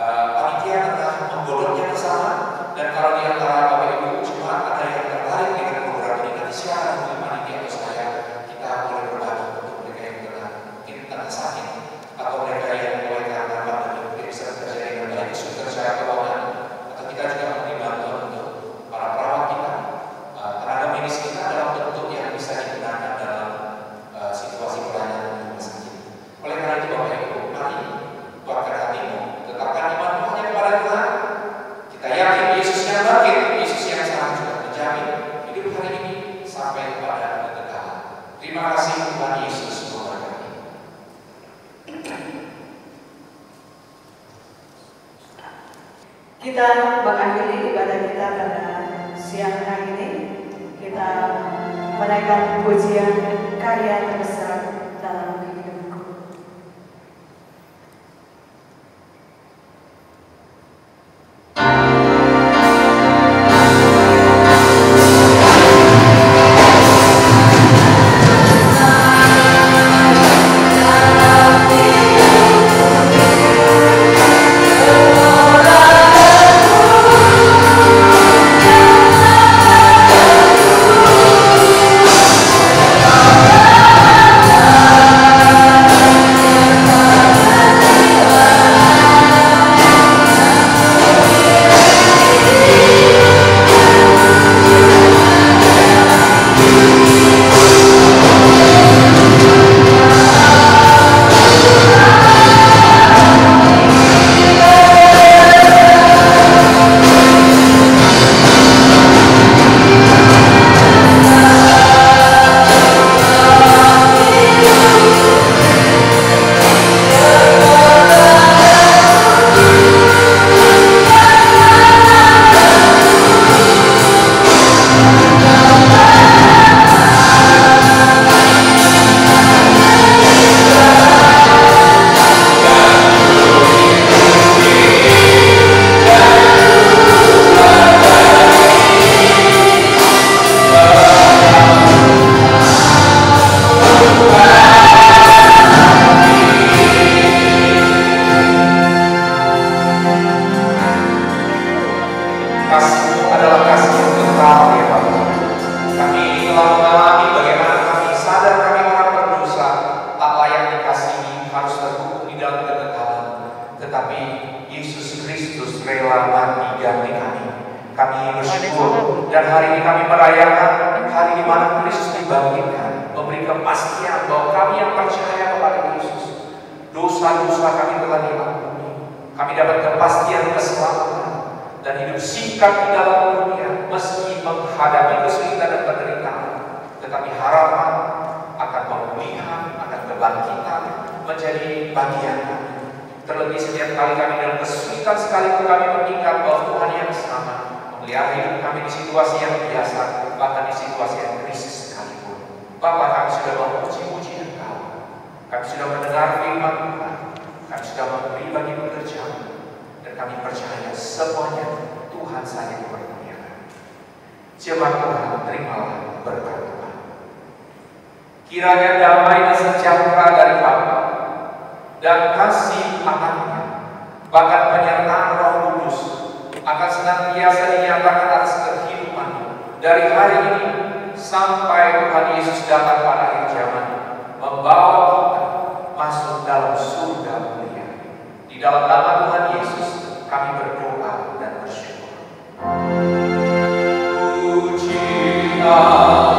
Panitia tengah menggodoknya bersama, dan kalau di antara Bapak Ibu jemaat ada yang tertarik dengan program ini, nanti silakan hubungi panitia atau saya, kita boleh berbagi untuk mereka yang mungkin tengah sakit atau mereka yang mulai karena pandemi mungkin bisa bekerja dengan baik, kesulitan secara keuangan, atau kita juga memberi bantuan untuk para perawat kita, tenaga medis kita dalam bentuk yang bisa digunakan dalam situasi pelayanan di rumah sakit. Oleh karena itu Bapak Ibu, mari kuatkan hatimu, tetapkan imanmu hanya kepada Tuhan. Kita yakin Yesus yang bangkit, Yesus yang selamat juga menjamin hidup hari ini sampai kepada kekekalan. Terima kasih Tuhan Yesus memberkati. Kita mengakhiri ibadah kita pada siang hari ini. Kita menaikkan pujian karya terbesar dalam hidupku. tetapi Yesus Kristus rela mati ganti kami. Kami bersyukur dan hari ini kami merayakan hari di mana Kristus dibangkitkan, memberi kepastian bahwa kami yang percaya kepada Yesus, dosa-dosa kami telah diampuni. Kami dapat kepastian keselamatan dan hidup singkat di dalam dunia meski menghadapi kesulitan dan penderitaan, tetapi harapan akan pemulihan, akan kebangkitan menjadi bagian kami. Terlebih setiap kali kami dalam kesulitan sekalipun kami mengingat bahwa Tuhan yang sama memelihara hidup kami di situasi yang biasa, bahkan di situasi yang krisis sekalipun. Bapa, kami sudah memuji-muji Engkau, kami sudah mendengar firman Tuhan, kami sudah memberi bagi pekerjaan, dan kami percaya semuanya Tuhan saja yang bermuliakan. Jemaat Tuhan, terimalah berkat Tuhan. Kiranya damai dan sejahtera dari Bapa dan kasih anaknya, bahkan penyertaan Roh Kudus akan senantiasa dinyatakan atas kehidupan dari hari ini sampai Tuhan Yesus datang pada akhir zaman, membawa kita masuk dalam surga mulia. Di dalam nama Tuhan Yesus kami berdoa dan bersyukur. Puji Allah.